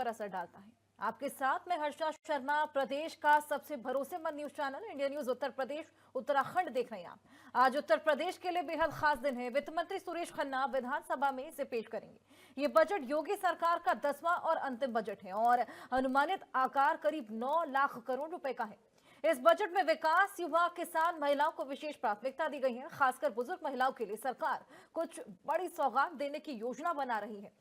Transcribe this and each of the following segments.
पर असर डालता है। आपके साथ में हर्षा शर्मा, प्रदेश का सबसे भरोसेमंद news channel India news Uttar Pradesh Uttarakhand देख रहे हैं आप। आज उत्तर प्रदेश के लिए बेहद खास दिन है। वित्त मंत्री सुरेश खन्ना विधानसभा में इसे पेश करेंगे। ये बजट योगी सरकार का 10वां और अंतिम बजट है और अनुमानित आकार करीब 9 लाख करोड़ रुपए का है। इस बजट में विकास, युवा, किसान, महिलाओं को विशेष प्राथमिकता दी गई है। खासकर बुजुर्ग महिलाओं के लिए सरकार कुछ बड़ी सौगात देने की योजना बना रही है।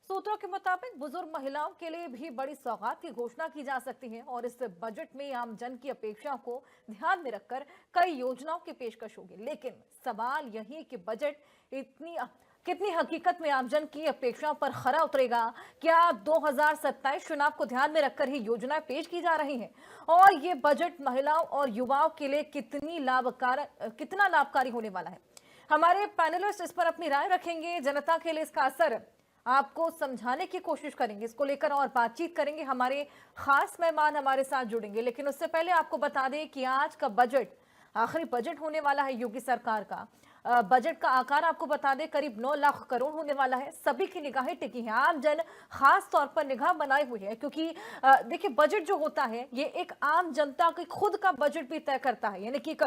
सूत्रों के मुताबिक बुजुर्ग महिलाओं के लिए भी बड़ी सौगात की घोषणा की जा सकती है और इस बजट में आम जन की अपेक्षाओं को ध्यान में रखकर कई योजनाओं की पेशकश होगी। लेकिन सवाल यही कि बजट कितनी हकीकत में आमजन की अपेक्षाओं पर खरा उतरेगा। क्या 2027 चुनाव को ध्यान में रखकर ही योजनाएं पेश की जा रही हैं और ये बजट महिलाओं और युवाओं के लिए कितना लाभकारी होने वाला है। हमारे पैनलिस्ट इस पर अपनी राय रखेंगे। जनता के लिए इसका असर आपको समझाने की कोशिश करेंगे। इसको लेकर और बातचीत करेंगे। हमारे खास मेहमान हमारे साथ जुड़ेंगे, लेकिन उससे पहले आपको बता दें कि आज का बजट आखिरी बजट होने वाला है योगी सरकार का। बजट का आकार आपको बता दें करीब 9 लाख करोड़ होने वाला है। सभी की निगाहें टिकी हैं, आम जन खास तौर पर निगाह बनाए हुए है, क्योंकि देखिए बजट जो होता है ये एक आम जनता के खुद का बजट भी तय करता है। यानी कि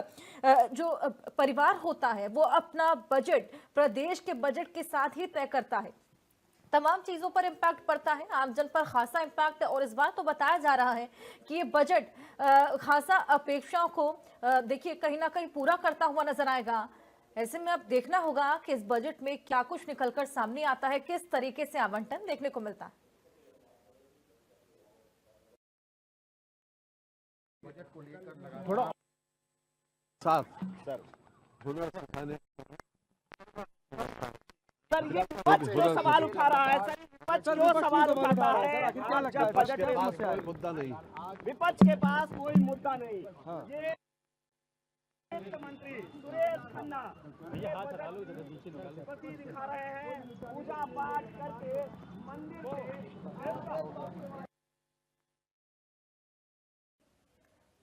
जो परिवार होता है वो अपना बजट प्रदेश के बजट के साथ ही तय करता है। तमाम चीजों पर इम्पैक्ट पड़ता है, आमजन पर खासा इम्पैक्ट है और इस बार तो बताया जा रहा है कि ये बजट खासा अपेक्षाओं को देखिए कहीं ना कहीं पूरा करता हुआ नजर आएगा। ऐसे में अब देखना होगा कि इस बजट में क्या कुछ निकलकर सामने आता है, किस तरीके से आवंटन देखने को मिलता है। बजट को लेकर थोड़ा साफ सर हुनर सिखाने सर, ये विपक्ष जो सवाल उठा रहा है सर, विपक्ष जो सवाल उठाता है, जब बजट में कोई मुद्दा नहीं, विपक्ष के पास कोई मुद्दा नहीं। ये वित्त मंत्री सुरेश खन्ना पति दिखा रहे हैं, पूजा पाठ करके मंदिर में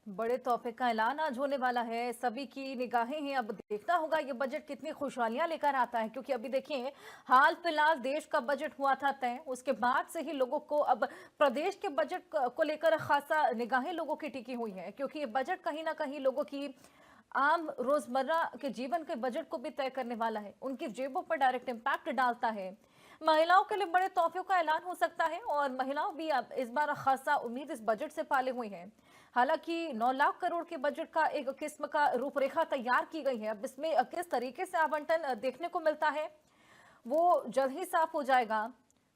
बड़े तोहफे का ऐलान आज होने वाला है। सभी की निगाहें हैं, अब देखना होगा ये बजट कितनी खुशहालियां लेकर आता है, क्योंकि अभी देखिए हाल फिलहाल देश का बजट हुआ था तय, उसके बाद से ही लोगों को अब प्रदेश के बजट को लेकर खासा निगाहें लोगों की टिकी हुई है, क्योंकि ये बजट कहीं ना कहीं लोगों की आम रोजमर्रा के जीवन के बजट को भी तय करने वाला है, उनकी जेबों पर डायरेक्ट इम्पैक्ट डालता है। महिलाओं के लिए बड़े तोहफों का ऐलान हो सकता है और महिलाओं भी अब इस बार खासा उम्मीद इस बजट से पाले हुई हैं। हालांकि 9 लाख करोड़ के बजट का एक किस्म का रूपरेखा तैयार की गई है। अब इसमें किस तरीके से आवंटन देखने को मिलता है वो जल्द ही साफ हो जाएगा।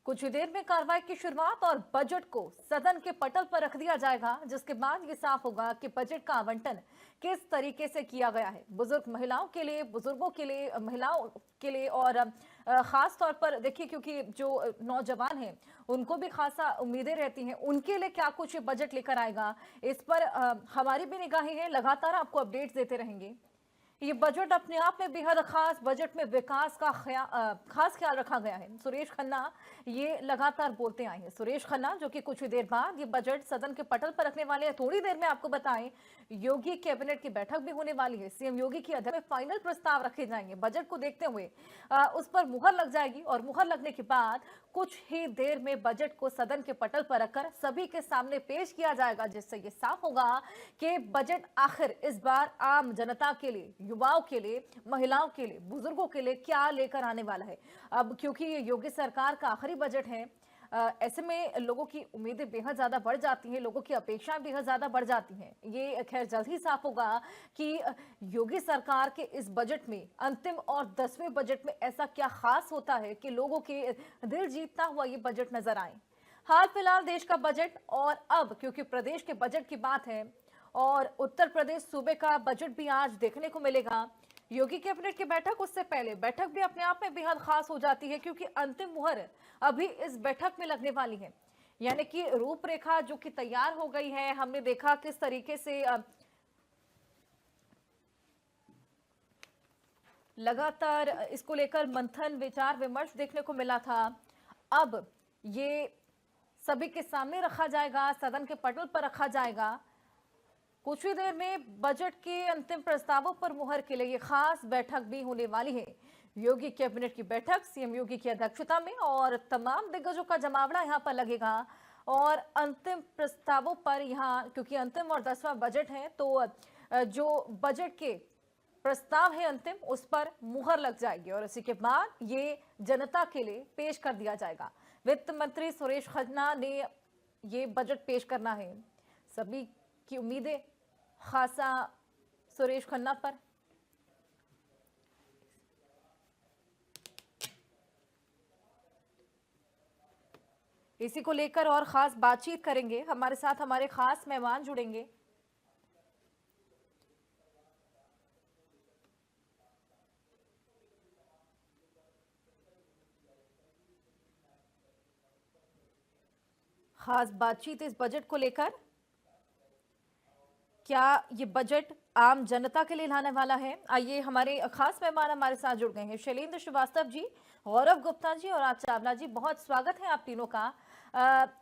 कुछ ही देर में कार्रवाई की शुरुआत और बजट को सदन के पटल पर रख दिया जाएगा, जिसके बाद ये साफ होगा कि बजट का आवंटन किस तरीके से किया गया है। बुजुर्ग महिलाओं के लिए, बुजुर्गों के लिए, महिलाओं के लिए और खास तौर पर देखिए क्योंकि जो नौजवान हैं उनको भी खासा उम्मीदें रहती हैं, उनके लिए क्या कुछ बजट लेकर आएगा इस पर हमारी भी निगाहें हैं। लगातार आपको अपडेट्स देते रहेंगे। ये बजट अपने आप में बेहद खास, बजट में विकास का खास ख्याल रखा गया है। सुरेश खन्ना ये लगातार बोलते आए हैं। सुरेश खन्ना जो कि कुछ ही देर बाद ये बजट सदन के पटल पर रखने वाले हैं। थोड़ी देर में आपको बताएं योगी कैबिनेट की बैठक भी होने वाली है। सीएम योगी की अध्यक्षता में फाइनल प्रस्ताव रखे जाएंगे। बजट को देखते हुए उस पर मुहर लग जाएगी और मुहर लगने के बाद कुछ ही देर में बजट को सदन के पटल पर रखकर सभी के सामने पेश किया जाएगा, जिससे ये साफ होगा कि बजट आखिर इस बार आम जनता के लिए, युवाओं के लिए, महिलाओं के लिए, बुजुर्गों के लिए क्या लेकर आने वाला है। अब क्योंकि ये योगी सरकार का आखिरी बजट है, ऐसे में लोगों की उम्मीदें बेहद ज्यादा बढ़ जाती हैं, लोगों की अपेक्षाएं बेहद ज्यादा बढ़ जाती हैं। ये खैर जल्द ही साफ होगा कि योगी सरकार के इस बजट में, अंतिम और 10वें बजट में ऐसा क्या खास होता है कि लोगों के दिल जीतता हुआ ये बजट नजर आए। हाल फिलहाल देश का बजट और अब क्योंकि प्रदेश के बजट की बात है और उत्तर प्रदेश सूबे का बजट भी आज देखने को मिलेगा। योगी कैबिनेट की बैठक, उससे पहले बैठक भी अपने आप में बेहद खास हो जाती है, क्योंकि अंतिम मुहर अभी इस बैठक में लगने वाली है। यानी कि रूपरेखा जो कि तैयार हो गई है, हमने देखा किस तरीके से लगातार इसको लेकर मंथन, विचार विमर्श देखने को मिला था। अब ये सभी के सामने रखा जाएगा, सदन के पटल पर रखा जाएगा। कुछ ही देर में बजट के अंतिम प्रस्तावों पर मुहर के लिए खास बैठक भी होने वाली है। योगी कैबिनेट की बैठक सीएम योगी की अध्यक्षता में और तमाम दिग्गजों का जमावड़ा यहां पर लगेगा और अंतिम प्रस्तावों पर यहाँ, क्योंकि अंतिम और 10वां बजट है, तो जो बजट के प्रस्ताव है अंतिम, उस पर मुहर लग जाएगी और इसी के बाद ये जनता के लिए पेश कर दिया जाएगा। वित्त मंत्री सुरेश खन्ना ने ये बजट पेश करना है। सभी की उम्मीदें खासा सुरेश खन्ना पर। इसी को लेकर और खास बातचीत करेंगे। हमारे साथ हमारे खास मेहमान जुड़ेंगे। खास बातचीत इस बजट को लेकर, क्या ये बजट आम जनता के लिए लाने वाला है? आइए, हमारे खास मेहमान हमारे साथ जुड़ गए हैं। शैलेंद्र श्रीवास्तव जी, गौरव गुप्ता जी और आज चावला जी, बहुत स्वागत है आप तीनों का।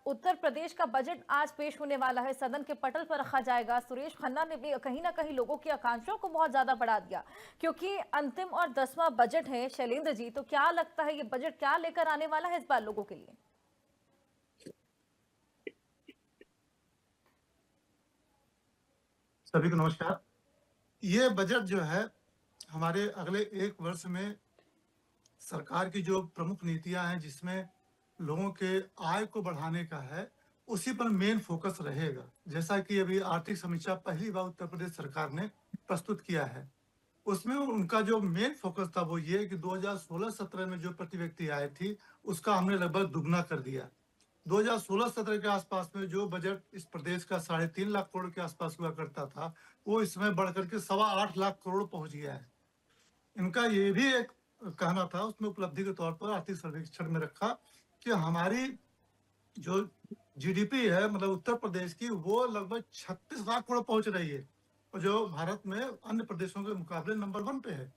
उत्तर प्रदेश का बजट आज पेश होने वाला है, सदन के पटल पर रखा जाएगा। सुरेश खन्ना ने भी कहीं ना कहीं लोगों की आकांक्षाओं को बहुत ज्यादा बढ़ा दिया, क्योंकि अंतिम और 10वां बजट है। शैलेंद्र जी, तो क्या लगता है ये बजट क्या लेकर आने वाला है इस बार लोगों के लिए? सभी को नमस्कार। ये बजट जो है हमारे अगले 1 वर्ष में सरकार की जो प्रमुख नीतियां हैं, जिसमें लोगों के आय को बढ़ाने का है, उसी पर मेन फोकस रहेगा। जैसा कि अभी आर्थिक समीक्षा पहली बार उत्तर प्रदेश सरकार ने प्रस्तुत किया है, उसमें उनका जो मेन फोकस था वो ये कि 2016-17 में जो प्रति व्यक्ति आय थी उसका हमने लगभग दुगना कर दिया। 2016-17 के आसपास में जो बजट इस प्रदेश का 3.5 लाख करोड़ के आसपास हुआ करता था, वो इसमें बढ़कर के 8.25 लाख करोड़ पहुंच गया है। इनका ये भी एक कहना था, उसमें उपलब्धि के तौर पर आर्थिक सर्वेक्षण में रखा कि हमारी जो जीडीपी है, मतलब उत्तर प्रदेश की, वो लगभग 36 लाख करोड़ पहुंच रही है, और जो भारत में अन्य प्रदेशों के मुकाबले नंबर 1 पे है।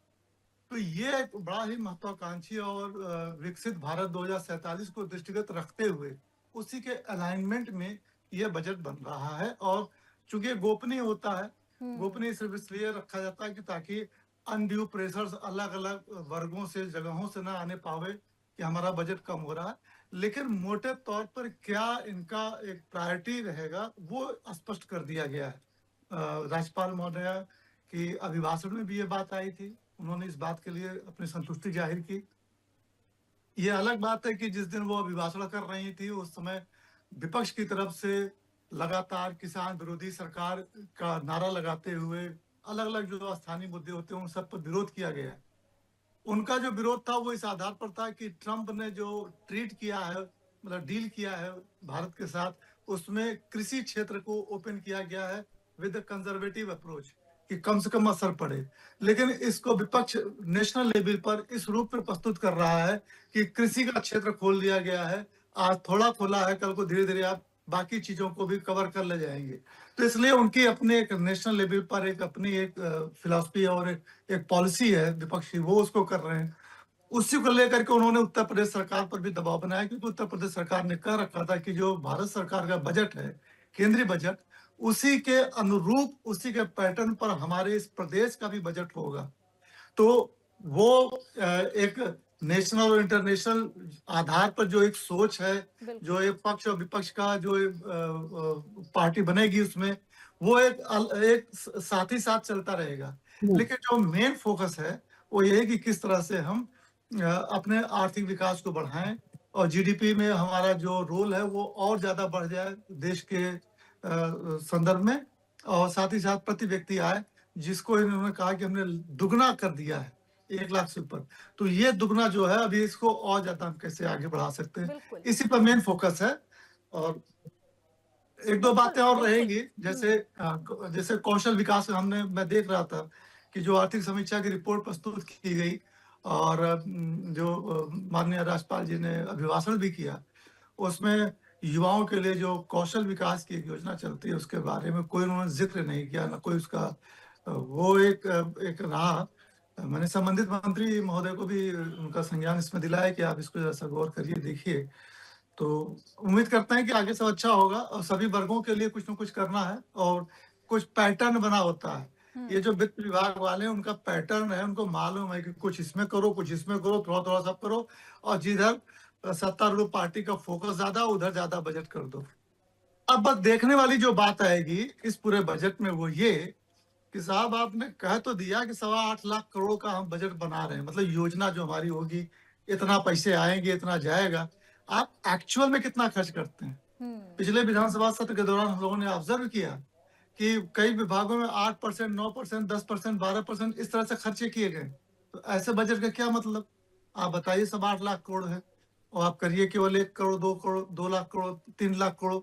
तो ये एक बड़ा ही महत्वाकांक्षी और विकसित भारत 2047 को दृष्टिगत रखते हुए उसी के अलाइनमेंट में ये बजट बन रहा है। और चूंकि गोपनीय होता है, गोपनीय सिर्फ इसलिए रखा जाता है कि ताकि अनड्यू प्रेशर्स अलग अलग वर्गों से, जगहों से ना आने पावे कि हमारा बजट कम हो रहा है। लेकिन मोटे तौर पर क्या इनका एक प्रायोरिटी रहेगा वो स्पष्ट कर दिया गया है। राज्यपाल महोदय की अभिभाषण में भी ये बात आई थी, उन्होंने इस बात के लिए अपनी संतुष्टि जाहिर की। ये अलग बात है कि जिस दिन वो अभिभाषण कर रही थी, उस समय विपक्ष की तरफ से लगातार किसान विरोधी सरकार का नारा लगाते हुए अलग अलग जो स्थानीय मुद्दे होते हैं उन सब पर विरोध किया गया है। उनका जो विरोध था वो इस आधार पर था कि ट्रंप ने जो ट्रीट किया है, मतलब डील किया है भारत के साथ, उसमें कृषि क्षेत्र को ओपन किया गया है विद कंजर्वेटिव अप्रोच, कि कम से कम असर पड़े। लेकिन इसको विपक्ष नेशनल लेवल पर इस रूप में प्रस्तुत कर रहा है कि कृषि का क्षेत्र खोल दिया गया है, आज थोड़ा खोला है, कल को धीरे धीरे आप बाकी चीजों को भी कवर कर ले जाएंगे। तो इसलिए उनकी अपने एक नेशनल लेवल पर एक अपनी एक फिलॉसफी और एक पॉलिसी है विपक्ष की, वो उसको कर रहे हैं। उसी को लेकर के उन्होंने उत्तर प्रदेश सरकार पर भी दबाव बनाया, क्योंकि उत्तर प्रदेश सरकार ने कह रखा था कि जो भारत सरकार का बजट है, केंद्रीय बजट, उसी के अनुरूप, उसी के पैटर्न पर हमारे इस प्रदेश का भी बजट होगा। तो वो एक नेशनल और इंटरनेशनल आधार पर जो एक सोच है, जो एक पक्ष और विपक्ष का जो पार्टी बनेगी, उसमें वो एक साथ ही साथ चलता रहेगा। लेकिन जो मेन फोकस है वो ये है कि किस तरह से हम अपने आर्थिक विकास को बढ़ाएं और जीडीपी में हमारा जो रोल है वो और ज्यादा बढ़ जाए देश के संदर्भ में, और साथ ही साथ प्रति व्यक्ति आय, जिसको इन्होंने कहा कि हमने दुगना कर दिया है 1 लाख से ऊपर। तो ये दुगना जो है, अभी इसको और ज्यादा हम कैसे आगे बढ़ा सकते हैं, इसी पर मेन फोकस है। और 1-2 बातें और रहेंगी, जैसे कौशल विकास। मैं देख रहा था कि जो आर्थिक समीक्षा की रिपोर्ट प्रस्तुत की गई और जो माननीय राज्यपाल जी ने अभिभाषण भी किया, उसमें युवाओं के लिए जो कौशल विकास की एक योजना चलती है उसके बारे में कोई उन्होंने जिक्र नहीं किया, ना कोई उसका वो एक रहा। मैंने संबंधित मंत्री महोदय को भी उनका संज्ञान इसमें दिलाया कि आप इसको जैसा गौर करिए, देखिए। तो उम्मीद करते हैं कि आगे सब अच्छा होगा, और सभी वर्गों के लिए कुछ न कुछ करना है, और कुछ पैटर्न बना होता है। ये जो वित्त विभाग वाले हैं, उनका पैटर्न है, उनको मालूम है कि कुछ इसमें करो, कुछ इसमें करो, थोड़ा थोड़ा सब करो, और जिधर सत्तारूढ़ पार्टी का फोकस ज्यादा, उधर ज्यादा बजट कर दो। अब बस देखने वाली जो बात आएगी इस पूरे बजट में वो ये कि साहब आपने कह तो दिया कि 8.25 लाख करोड़ का हम बजट बना रहे हैं, मतलब योजना जो हमारी होगी इतना पैसे आएंगे इतना जाएगा। आप एक्चुअल में कितना खर्च करते हैं? पिछले विधानसभा सत्र के दौरान हम लोगों ने ऑब्जर्व किया कि कई विभागों में 8%, 9%, 10%, 12% इस तरह से खर्चे किए गए। तो ऐसे बजट का क्या मतलब? आप बताइए, 8.25 लाख करोड़ है और आप करिए केवल 1 करोड़, 2 करोड़, 2 लाख करोड़, 3 लाख करोड़।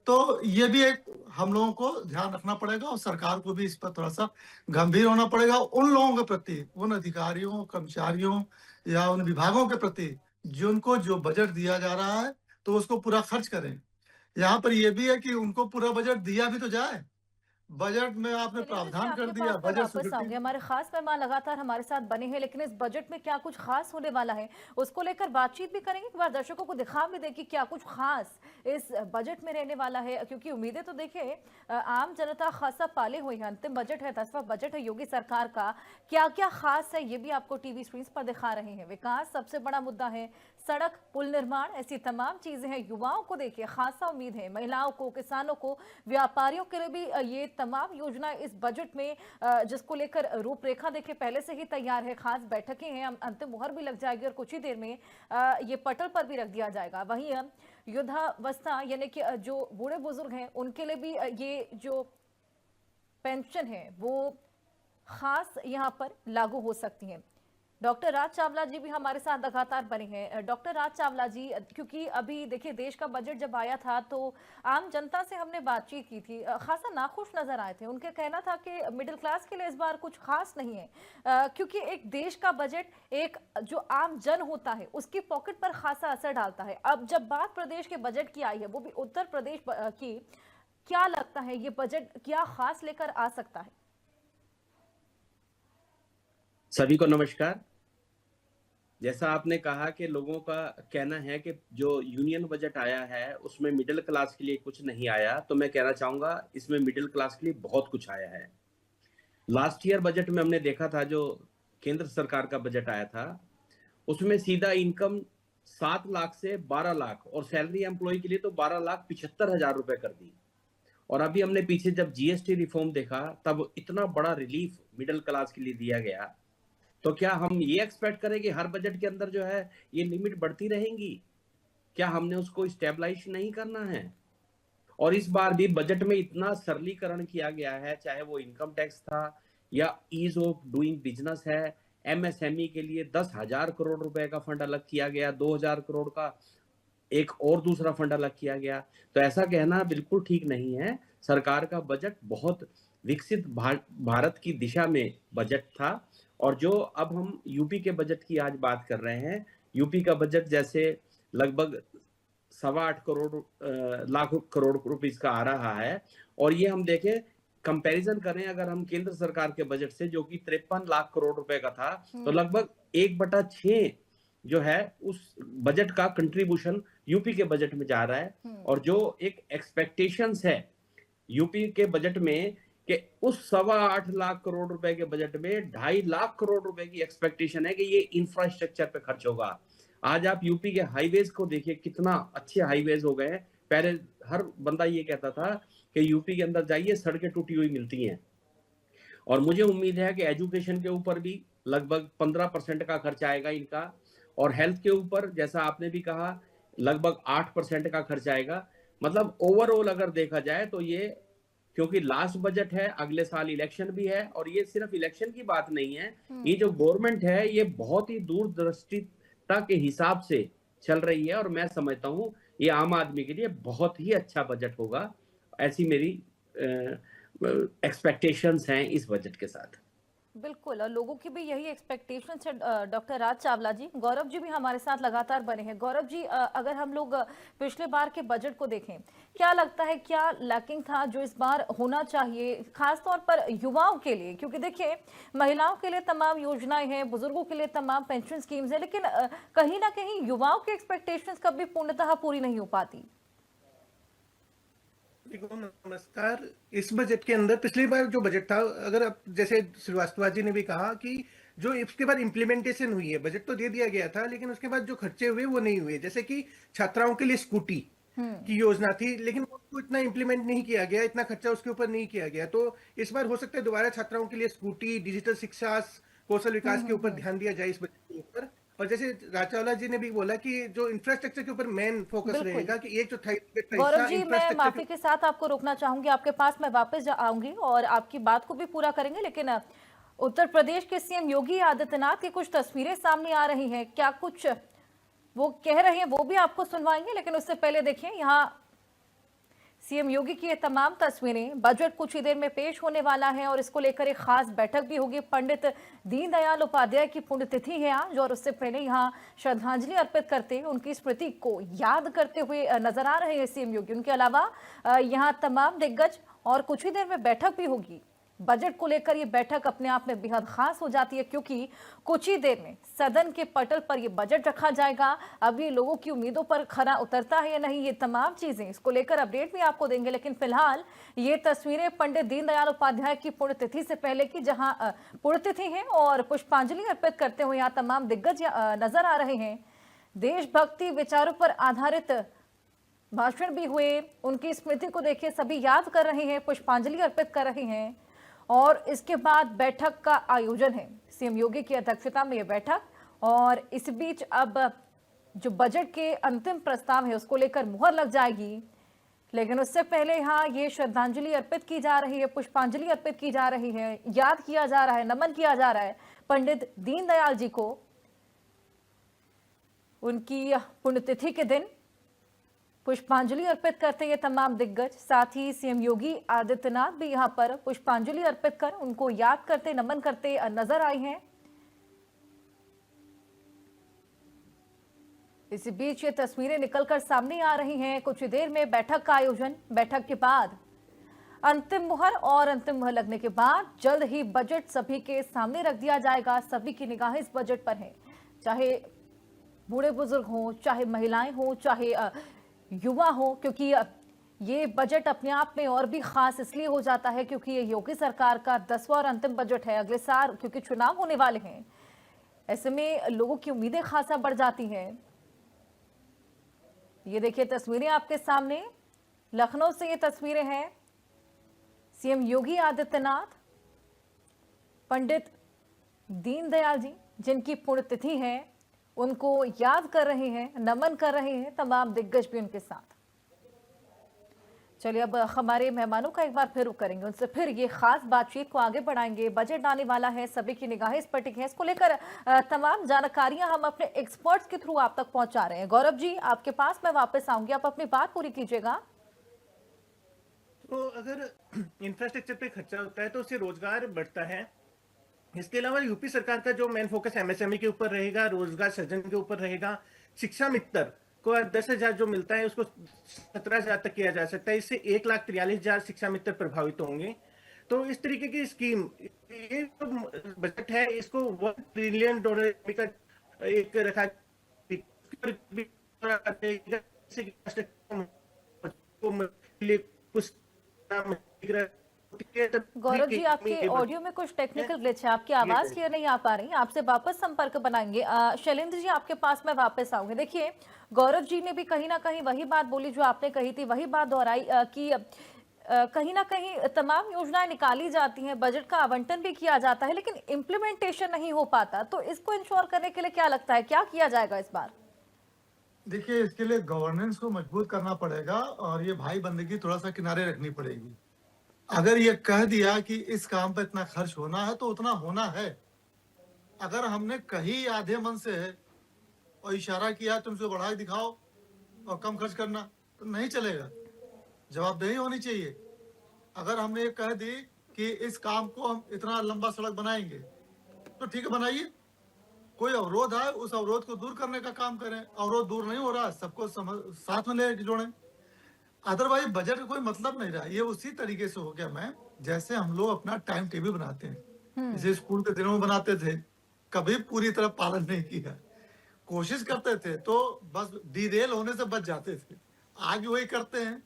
तो ये भी एक हम लोगों को ध्यान रखना पड़ेगा और सरकार को भी इस पर थोड़ा सा गंभीर होना पड़ेगा। उन लोगों के प्रति, उन अधिकारियों, कर्मचारियों या उन विभागों के प्रति जिनको जो बजट दिया जा रहा है तो उसको पूरा खर्च करें। यहाँ पर यह भी है कि उनको पूरा बजट दिया भी तो जाए। बजट में आपने चलिए, प्रावधान कर आपके दिया, पास मैं बजट वापस स्वीकृति। आऊंगी। हमारे खास मेहमान लगातार हमारे साथ बने हैं, लेकिन इस बजट में क्या कुछ खास होने वाला है उसको लेकर बातचीत भी करेंगे, एक बार दर्शकों को दिखा भी दें कि क्या कुछ खास इस बजट में रहने वाला है। क्योंकि उम्मीदें तो देखिए आम जनता खासा पाले हुए हैं। अंतिम बजट है, 10वां बजट है योगी सरकार का। क्या क्या खास है ये भी आपको टीवी स्क्रीन पर दिखा रहे हैं। विकास सबसे बड़ा मुद्दा है, सड़क, पुल निर्माण, ऐसी तमाम चीजें हैं। युवाओं को देखिए खासा उम्मीद है, महिलाओं को, किसानों को, व्यापारियों के लिए भी ये तमाम योजना इस बजट में जिसको लेकर रूपरेखा देखिए पहले से ही तैयार है। खास बैठकें हैं, अंतिम मुहर भी लग जाएगी और कुछ ही देर में ये पटल पर भी रख दिया जाएगा। वहीं युद्धावस्था यानी कि जो बूढ़े बुजुर्ग हैं उनके लिए भी ये जो पेंशन है वो खास यहाँ पर लागू हो सकती है। डॉक्टर राज चावला जी भी हमारे साथ लगातार बने हैं। डॉक्टर राज चावला जी, क्योंकि अभी देखिए देश का बजट जब आया था तो आम जनता से हमने बातचीत की थी, खासा नाखुश नजर आए थे। उनका कहना था कि मिडिल क्लास के लिए इस बार कुछ खास नहीं है, क्योंकि एक देश का बजट एक जो आम जन होता है उसकी पॉकेट पर खासा असर डालता है। अब जब बात प्रदेश के बजट की आई है, वो भी उत्तर प्रदेश की, क्या लगता है ये बजट क्या खास लेकर आ सकता है? सभी को नमस्कार। जैसा आपने कहा कि लोगों का कहना है कि जो यूनियन बजट आया है उसमें मिडिल क्लास के लिए कुछ नहीं आया, तो मैं कहना चाहूंगा इसमें मिडिल क्लास के लिए बहुत कुछ आया है। लास्ट ईयर बजट में हमने देखा था, जो केंद्र सरकार का बजट आया था उसमें सीधा इनकम 7 लाख से 12 लाख और सैलरी एम्प्लॉय के लिए तो 12,75,000 रुपए कर दी। और अभी हमने पीछे जब जीएसटी रिफॉर्म देखा तब इतना बड़ा रिलीफ मिडिल क्लास के लिए दिया गया। तो क्या हम ये एक्सपेक्ट करें कि हर बजट के अंदर जो है ये लिमिट बढ़ती रहेंगी? क्या हमने उसको स्टेबलाइज नहीं करना है? और इस बार भी बजट में इतना सरलीकरण किया गया है, चाहे वो इनकम टैक्स था या ईज ऑफ डूइंग बिजनेस है। एमएसएमई के लिए 10,000 करोड़ रुपए का फंड अलग किया गया, 2,000 करोड़ का एक और दूसरा फंड अलग किया गया। तो ऐसा कहना बिल्कुल ठीक नहीं है। सरकार का बजट बहुत विकसित भारत की दिशा में बजट था। और जो अब हम यूपी के बजट की आज बात कर रहे हैं, यूपी का बजट जैसे लगभग 8.25 करोड़ लाख करोड़ रुपीस का आ रहा है। और ये हम देखें, कंपैरिजन करें अगर हम केंद्र सरकार के बजट से जो कि 53 लाख करोड़ रुपए का था, तो लगभग 1/6 जो है उस बजट का कंट्रीब्यूशन यूपी के बजट में जा रहा है। और जो एक एक्सपेक्टेशंस है यूपी के बजट में कि उस 8.25 लाख करोड़ रुपए के बजट में 2.5 लाख करोड़ रुपए की एक्सपेक्टेशन है कि ये इंफ्रास्ट्रक्चर पे खर्च होगा। आज आप यूपी के हाईवेज को देखिए, कितना अच्छे हाईवेज हो गए हैं। पहले हर बंदा ये कहता था कि यूपी के अंदर जाइए सड़कें टूटी हुई मिलती हैं। और मुझे उम्मीद है कि एजुकेशन के ऊपर भी लगभग 15% का खर्च आएगा इनका। और हेल्थ के ऊपर जैसा आपने भी कहा लगभग 8% का खर्च आएगा। मतलब ओवरऑल अगर देखा जाए तो ये, क्योंकि लास्ट बजट है, अगले साल इलेक्शन भी है, और ये सिर्फ इलेक्शन की बात नहीं है, ये जो गवर्नमेंट है ये बहुत ही दूरदृष्टिता के हिसाब से चल रही है। और मैं समझता हूँ ये आम आदमी के लिए बहुत ही अच्छा बजट होगा। ऐसी मेरी एक्सपेक्टेशंस हैं इस बजट के साथ। बिल्कुल, और लोगों की भी यही एक्सपेक्टेशंस है। डॉक्टर राज चावला जी, गौरव जी भी हमारे साथ लगातार बने हैं। गौरव जी, अगर हम लोग पिछले बार के बजट को देखें, क्या लगता है क्या लैकिंग था जो इस बार होना चाहिए, खास तौर पर युवाओं के लिए? क्योंकि देखिए महिलाओं के लिए तमाम योजनाएं हैं, बुजुर्गों के लिए तमाम पेंशन स्कीम्स है, लेकिन कहीं ना कहीं युवाओं की एक्सपेक्टेशंस कभी पूर्णतः पूरी नहीं हो पाती। नमस्कार। इस बजट के अंदर पिछली बार जो बजट था, अगर आप जैसे श्रीवास्तव जी ने भी कहा कि जो इसके बाद इम्प्लीमेंटेशन हुई है, बजट तो दे दिया गया था लेकिन उसके बाद जो खर्चे हुए वो नहीं हुए। जैसे कि छात्राओं के लिए स्कूटी, की योजना थी, लेकिन उसको इतना इम्प्लीमेंट नहीं किया गया, इतना खर्चा उसके ऊपर नहीं किया गया। तो इस बार हो सकता है दोबारा छात्राओं के लिए स्कूटी, डिजिटल शिक्षा, कौशल विकास के ऊपर ध्यान दिया जाए इस बजट के ऊपर। और जैसे राजावाला जी ने भी बोला कि जो इंफ्रास्ट्रक्चर के ऊपर मेन फोकस बिल्कुल। रहेगा कि 1/4 बजट का गौरव हिस्सा जी, मैं इंफ्रास्ट्रक्चर माफी के साथ आपको रोकना चाहूंगी, आपके पास मैं वापस आऊंगी और आपकी बात को भी पूरा करेंगे, लेकिन उत्तर प्रदेश के सीएम योगी आदित्यनाथ की कुछ तस्वीरें सामने आ रही हैं, क्या कुछ वो कह रहे हैं वो भी आपको सुनवाएंगे, लेकिन उससे पहले देखिए यहाँ सीएम योगी की ये तमाम तस्वीरें। बजट कुछ ही देर में पेश होने वाला है और इसको लेकर एक खास बैठक भी होगी। पंडित दीनदयाल उपाध्याय की पुण्यतिथि है आज और उससे पहले यहाँ श्रद्धांजलि अर्पित करते उनकी स्मृति को याद करते हुए नजर आ रहे हैं सीएम योगी। उनके अलावा यहाँ तमाम दिग्गज और कुछ ही देर में बैठक भी होगी। बजट को लेकर ये बैठक अपने आप में बेहद खास हो जाती है क्योंकि कुछ ही देर में सदन के पटल पर ये बजट रखा जाएगा। अब ये लोगों की उम्मीदों पर खरा उतरता है या नहीं, ये तमाम चीजें इसको लेकर अपडेट भी आपको देंगे। लेकिन फिलहाल ये तस्वीरें पंडित दीनदयाल उपाध्याय की पुण्यतिथि से पहले की, जहां पुण्यतिथि है और पुष्पांजलि अर्पित करते हुए यहाँ तमाम दिग्गज नजर आ रहे हैं। देशभक्ति विचारों पर आधारित भाषण भी हुए, उनकी स्मृति को देखिए सभी याद कर रहे हैं, पुष्पांजलि अर्पित कर रहे हैं और इसके बाद बैठक का आयोजन है। सीएम योगी की अध्यक्षता में यह बैठक और इस बीच अब जो बजट के अंतिम प्रस्ताव है उसको लेकर मुहर लग जाएगी। लेकिन उससे पहले यहाँ ये श्रद्धांजलि अर्पित की जा रही है, पुष्पांजलि अर्पित की जा रही है, याद किया जा रहा है, नमन किया जा रहा है पंडित दीनदयाल जी को उनकी पुण्यतिथि के दिन। पुष्पांजलि अर्पित करते ये तमाम दिग्गज, साथ ही सीएम योगी आदित्यनाथ भी यहां पर पुष्पांजलि अर्पित कर उनको याद करते, नमन करते नजर आए हैं। इसी बीच ये तस्वीरें निकलकर सामने आ रही हैं। कुछ ही देर में बैठक का आयोजन, बैठक के बाद अंतिम मुहर और अंतिम मुहर लगने के बाद जल्द ही बजट सभी के सामने रख दिया जाएगा। सभी की निगाहें इस बजट पर है, चाहे बूढ़े बुजुर्ग हों, चाहे महिलाएं हों, चाहे युवा हो, क्योंकि ये बजट अपने आप में और भी खास इसलिए हो जाता है क्योंकि ये योगी सरकार का 10वां और अंतिम बजट है अगले साल, क्योंकि चुनाव होने वाले हैं। ऐसे में लोगों की उम्मीदें खासा बढ़ जाती हैं। ये देखिए तस्वीरें आपके सामने, लखनऊ से ये तस्वीरें हैं। सीएम योगी आदित्यनाथ पंडित दीनदयाल जी जिनकी पुण्यतिथि है उनको याद कर रहे हैं, नमन कर रहे हैं, तमाम दिग्गज भी उनके साथ। चलिए अब हमारे मेहमानों का एक बार फिर रुख करेंगे, उनसे फिर ये खास बातचीत को आगे बढ़ाएंगे। बजट आने वाला है, सभी की निगाहें इस पर टिकी हैं, इसको लेकर तमाम जानकारियां हम अपने एक्सपर्ट्स के थ्रू आप तक पहुंचा रहे हैं। गौरव जी, आपके पास मैं वापस आऊंगी, आप अपनी बात पूरी कीजिएगा। तो अगर इंफ्रास्ट्रक्चर पे खर्चा होता है तो उससे रोजगार बढ़ता है। इसके अलावा यूपी सरकार का जो मेन फोकस एमएसएमई के ऊपर रहेगा, रोजगार सृजन के ऊपर रहेगा। शिक्षा मित्र को 10,000 जो मिलता है उसको 17,000 तक किया जा सकता है। इससे 1,43,000 शिक्षा मित्र प्रभावित होंगे। तो इस तरीके की स्कीम, ये जो बजट है इसको $1 ट्रिलियन का एक रखा गौरव जी, आपके ऑडियो में कुछ टेक्निकल ग्लिच है, आपकी आवाज क्लियर नहीं आ पा रही, आपसे वापस संपर्क बनाएंगे। शैलेंद्र जी, आपके पास मैं वापस आऊंगी। देखिए गौरव जी ने भी कहीं ना कहीं वही बात बोली जो आपने कही थी, वही बात दोहराई कि कहीं ना कहीं तमाम योजनाएं निकाली जाती हैं, बजट का आवंटन भी किया जाता है, लेकिन इम्प्लीमेंटेशन नहीं हो पाता। तो इसको इंश्योर करने के लिए क्या लगता है, क्या किया जाएगा इस बार? देखिए, इसके लिए गवर्नेंस को मजबूत करना पड़ेगा और ये भाई बंदगी थोड़ा सा किनारे रखनी पड़ेगी। अगर ये कह दिया कि इस काम पर इतना खर्च होना है तो उतना होना है। अगर हमने कही आधे मन से है और इशारा किया तुम इसको बढ़ा के दिखाओ और कम खर्च करना, तो नहीं चलेगा। जवाबदेही होनी चाहिए। अगर हमने ये कह दी कि इस काम को हम इतना लंबा सड़क बनाएंगे तो ठीक है, बनाइए। कोई अवरोध है, उस अवरोध को दूर करने का काम करें। अवरोध दूर नहीं हो रहा, सबको साथ में ले जोड़ें। अदरवाइज बजट का कोई मतलब नहीं रहा। ये उसी तरीके से हो गया मैं जैसे हम लोग अपना टाइम टेबल बनाते हैं, जैसे स्कूल के दिनों में बनाते थे, कभी पूरी तरह पालन नहीं किया। कोशिश करते थे तो बस डिरेल होने से बच जाते थे। आगे वही करते हैं।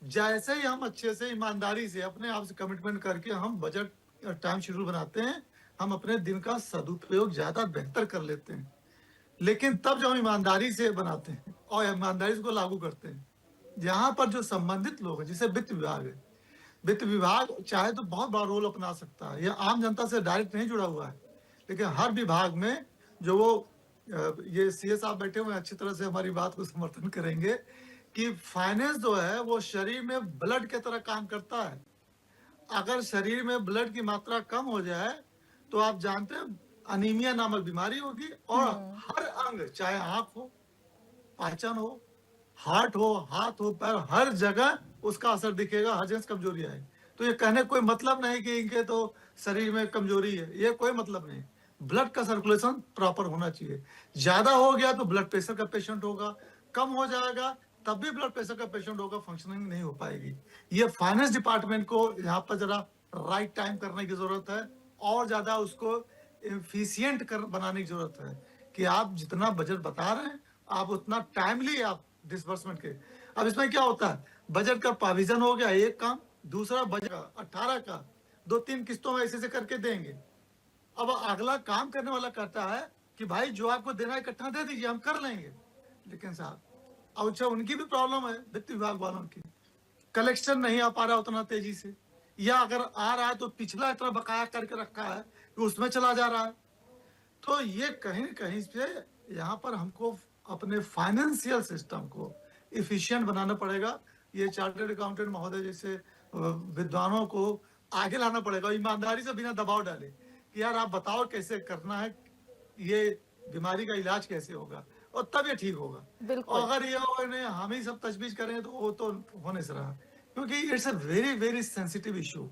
जैसे ही हम अच्छे से ईमानदारी से अपने आप से कमिटमेंट करके हम बजट टाइम शेड्यूल बनाते हैं, हम अपने दिन का सदुपयोग ज्यादा बेहतर कर लेते हैं। लेकिन तब जब हम ईमानदारी से बनाते हैं और ईमानदारी से को लागू करते हैं, यहाँ पर जो संबंधित लोग हैं, जैसे वित्त विभाग है, वित्त विभाग चाहे तो बहुत बड़ा रोल अपना सकता है, यह आम जनता से डायरेक्ट नहीं जुड़ा हुआ है, लेकिन हर विभाग में जो वो ये सीए साहब बैठे हुए हैं, अच्छी तरह से हमारी बात को समर्थन करेंगे कि फाइनेंस जो है वो शरीर में ब्लड की तरह काम करता है। अगर शरीर में ब्लड की मात्रा कम हो जाए तो आप जानते हैं अनीमिया नामक बीमारी होगी, और हर अंग, चाहे आंख हो, पाचन हो, हार्ट हो, हाथ हो, पैर, हर जगह उसका असर दिखेगा, हर जगह कमजोरी आएगी। तो ये कहने कोई मतलब नहीं कि इनके तो शरीर में कमजोरी है, ये कोई मतलब नहीं। ब्लड का सर्कुलेशन प्रॉपर होना चाहिए। ज्यादा हो गया तो ब्लड प्रेशर का पेशेंट होगा, कम हो जाएगा तब भी ब्लड प्रेशर का पेशेंट होगा, फंक्शनिंग नहीं हो पाएगी। ये फाइनेंस डिपार्टमेंट को यहाँ पर जरा राइट टाइम करने की जरूरत है, और ज्यादा उसको एफिशिएंट कर बनाने की जरूरत है कि आप जितना बजट बता रहे हैं आप उतना टाइमली आप डिसबर्समेंट के। अब इसमें क्या होता है, बजट का प्रोविजन हो गया एक काम, दूसरा बजट 18 का 2-3 किस्तों में ऐसे करके देंगे। अब अगला काम करने वाला कहता है कि भाई जो आपको देना है इकट्ठा दे दीजिए, हम कर लेंगे। लेकिन साहब अब अच्छा, उनकी भी प्रॉब्लम है, वित्त विभाग वालों की कलेक्शन नहीं आ पा रहा उतना तेजी से, या अगर आ रहा है तो पिछला इतना बकाया करके रखा है कि उसमें चला जा रहा है। तो ये कहीं न कहीं से यहाँ पर हमको अपने फाइनेंशियल सिस्टम को इफिशिएंट बनाना पड़ेगा। ये चार्टर्ड अकाउंटेंट महोदय जैसे विद्वानों को आगे लाना पड़ेगा, ईमानदारी से बिना दबाव डाले कि यार आप बताओ कैसे करना है, ये बीमारी का इलाज कैसे होगा, और तब ये ठीक होगा। बिल्कुल। और अगर ये हम ही सब तजवीज करें तो वो तो होने से रहा, क्योंकि it's a very very sensitive issue.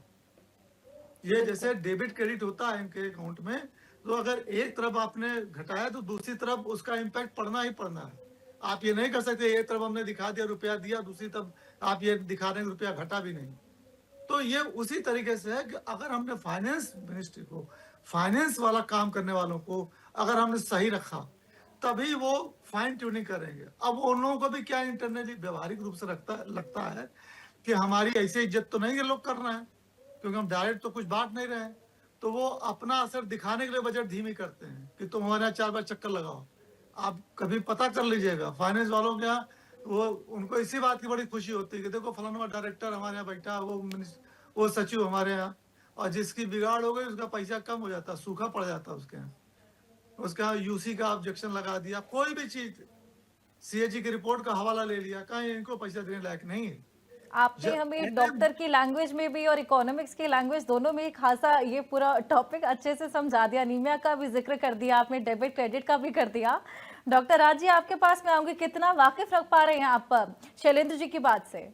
ये जैसे डेबिट क्रेडिट होता है इनके अकाउंट में, तो अगर एक तरफ आपने घटाया तो दूसरी तरफ उसका इम्पैक्ट पड़ना ही पड़ना है। आप ये नहीं कर सकते एक तरफ हमने दिखा दिया रुपया दिया, दूसरी तरफ आप ये दिखा रहे हैं रुपया घटा भी नहीं। तो ये उसी तरीके से है कि अगर हमने फाइनेंस मिनिस्ट्री को, फाइनेंस वाला काम करने वालों को अगर हमने सही रखा तभी वो फाइन ट्यूनिंग करेंगे। अब उन लोगों को भी क्या इंटरनली व्यवहारिक रूप से लगता है कि हमारी ऐसी इज्जत तो नहीं ये लोग कर रहे हैं, क्योंकि हम डायरेक्ट तो कुछ बांट नहीं रहे हैं, तो वो अपना असर दिखाने के लिए बजट धीमी करते हैं कि तुम हमारे यहाँ 4 बार चक्कर लगाओ। आप कभी पता कर लीजिएगा फाइनेंस वालों के यहाँ, वो उनको इसी बात की बड़ी खुशी होती है कि देखो फलाना डायरेक्टर हमारे यहाँ बैठा, वो सचिव हमारे यहाँ, और जिसकी बिगाड़ हो गई उसका पैसा कम हो जाता, सूखा पड़ जाता उसके यहाँ। उसके यहाँ यूसी का ऑब्जेक्शन लगा दिया, कोई भी चीज सीएजी की रिपोर्ट का हवाला ले लिया, कहीं इनको पैसा देने लायक नहीं है। आपने हमें डॉक्टर की लैंग्वेज में भी और इकोनॉमिक्स की लैंग्वेज दोनों में खासा ये पूरा टॉपिक अच्छे से समझा दिया। अनीमिया का भी जिक्र कर दिया आपने, डेबिट क्रेडिट का भी कर दिया। डॉक्टर राज जी आपके पास में आऊंगी, कितना वाकिफ रख पा रहे हैं आप शैलेंद्र जी की बात से?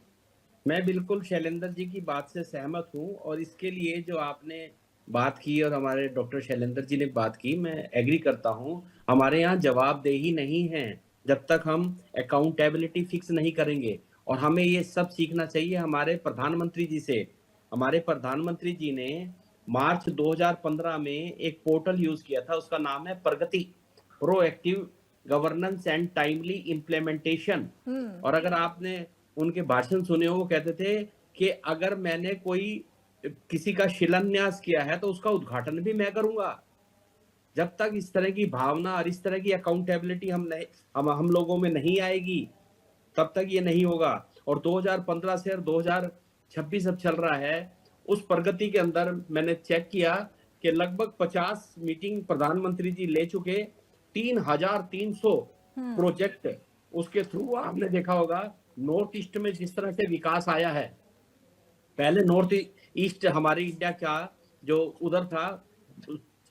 मैं बिल्कुल शैलेंद्र जी की बात से सहमत हूँ, और इसके लिए जो आपने बात की और हमारे डॉक्टर शैलेंद्र जी ने बात की, मैं एग्री करता हूँ। हमारे यहाँ जवाबदेही नहीं है जब तक हम अकाउंटेबिलिटी फिक्स नहीं करेंगे, और हमें ये सब सीखना चाहिए हमारे प्रधानमंत्री जी से। हमारे प्रधानमंत्री जी ने मार्च 2015 में एक पोर्टल यूज किया था, उसका नाम है Pragati, proactive governance and timely implementation. और अगर आपने उनके भाषण सुने हो, वो कहते थे कि अगर मैंने कोई किसी का शिलान्यास किया है तो उसका उद्घाटन भी मैं करूंगा। जब तक इस तरह की भावना और इस तरह की अकाउंटेबिलिटी हम लोगों में नहीं आएगी तब तक ये नहीं होगा। और 2015 से 2026 अब चल रहा है, उस प्रगति के अंदर मैंने चेक किया कि लगभग 50 मीटिंग प्रधानमंत्री जी ले चुके, 3300 प्रोजेक्ट उसके थ्रू। आपने देखा होगा नॉर्थ ईस्ट में जिस तरह से विकास आया है, पहले नॉर्थ ईस्ट हमारे इंडिया का जो उधर था,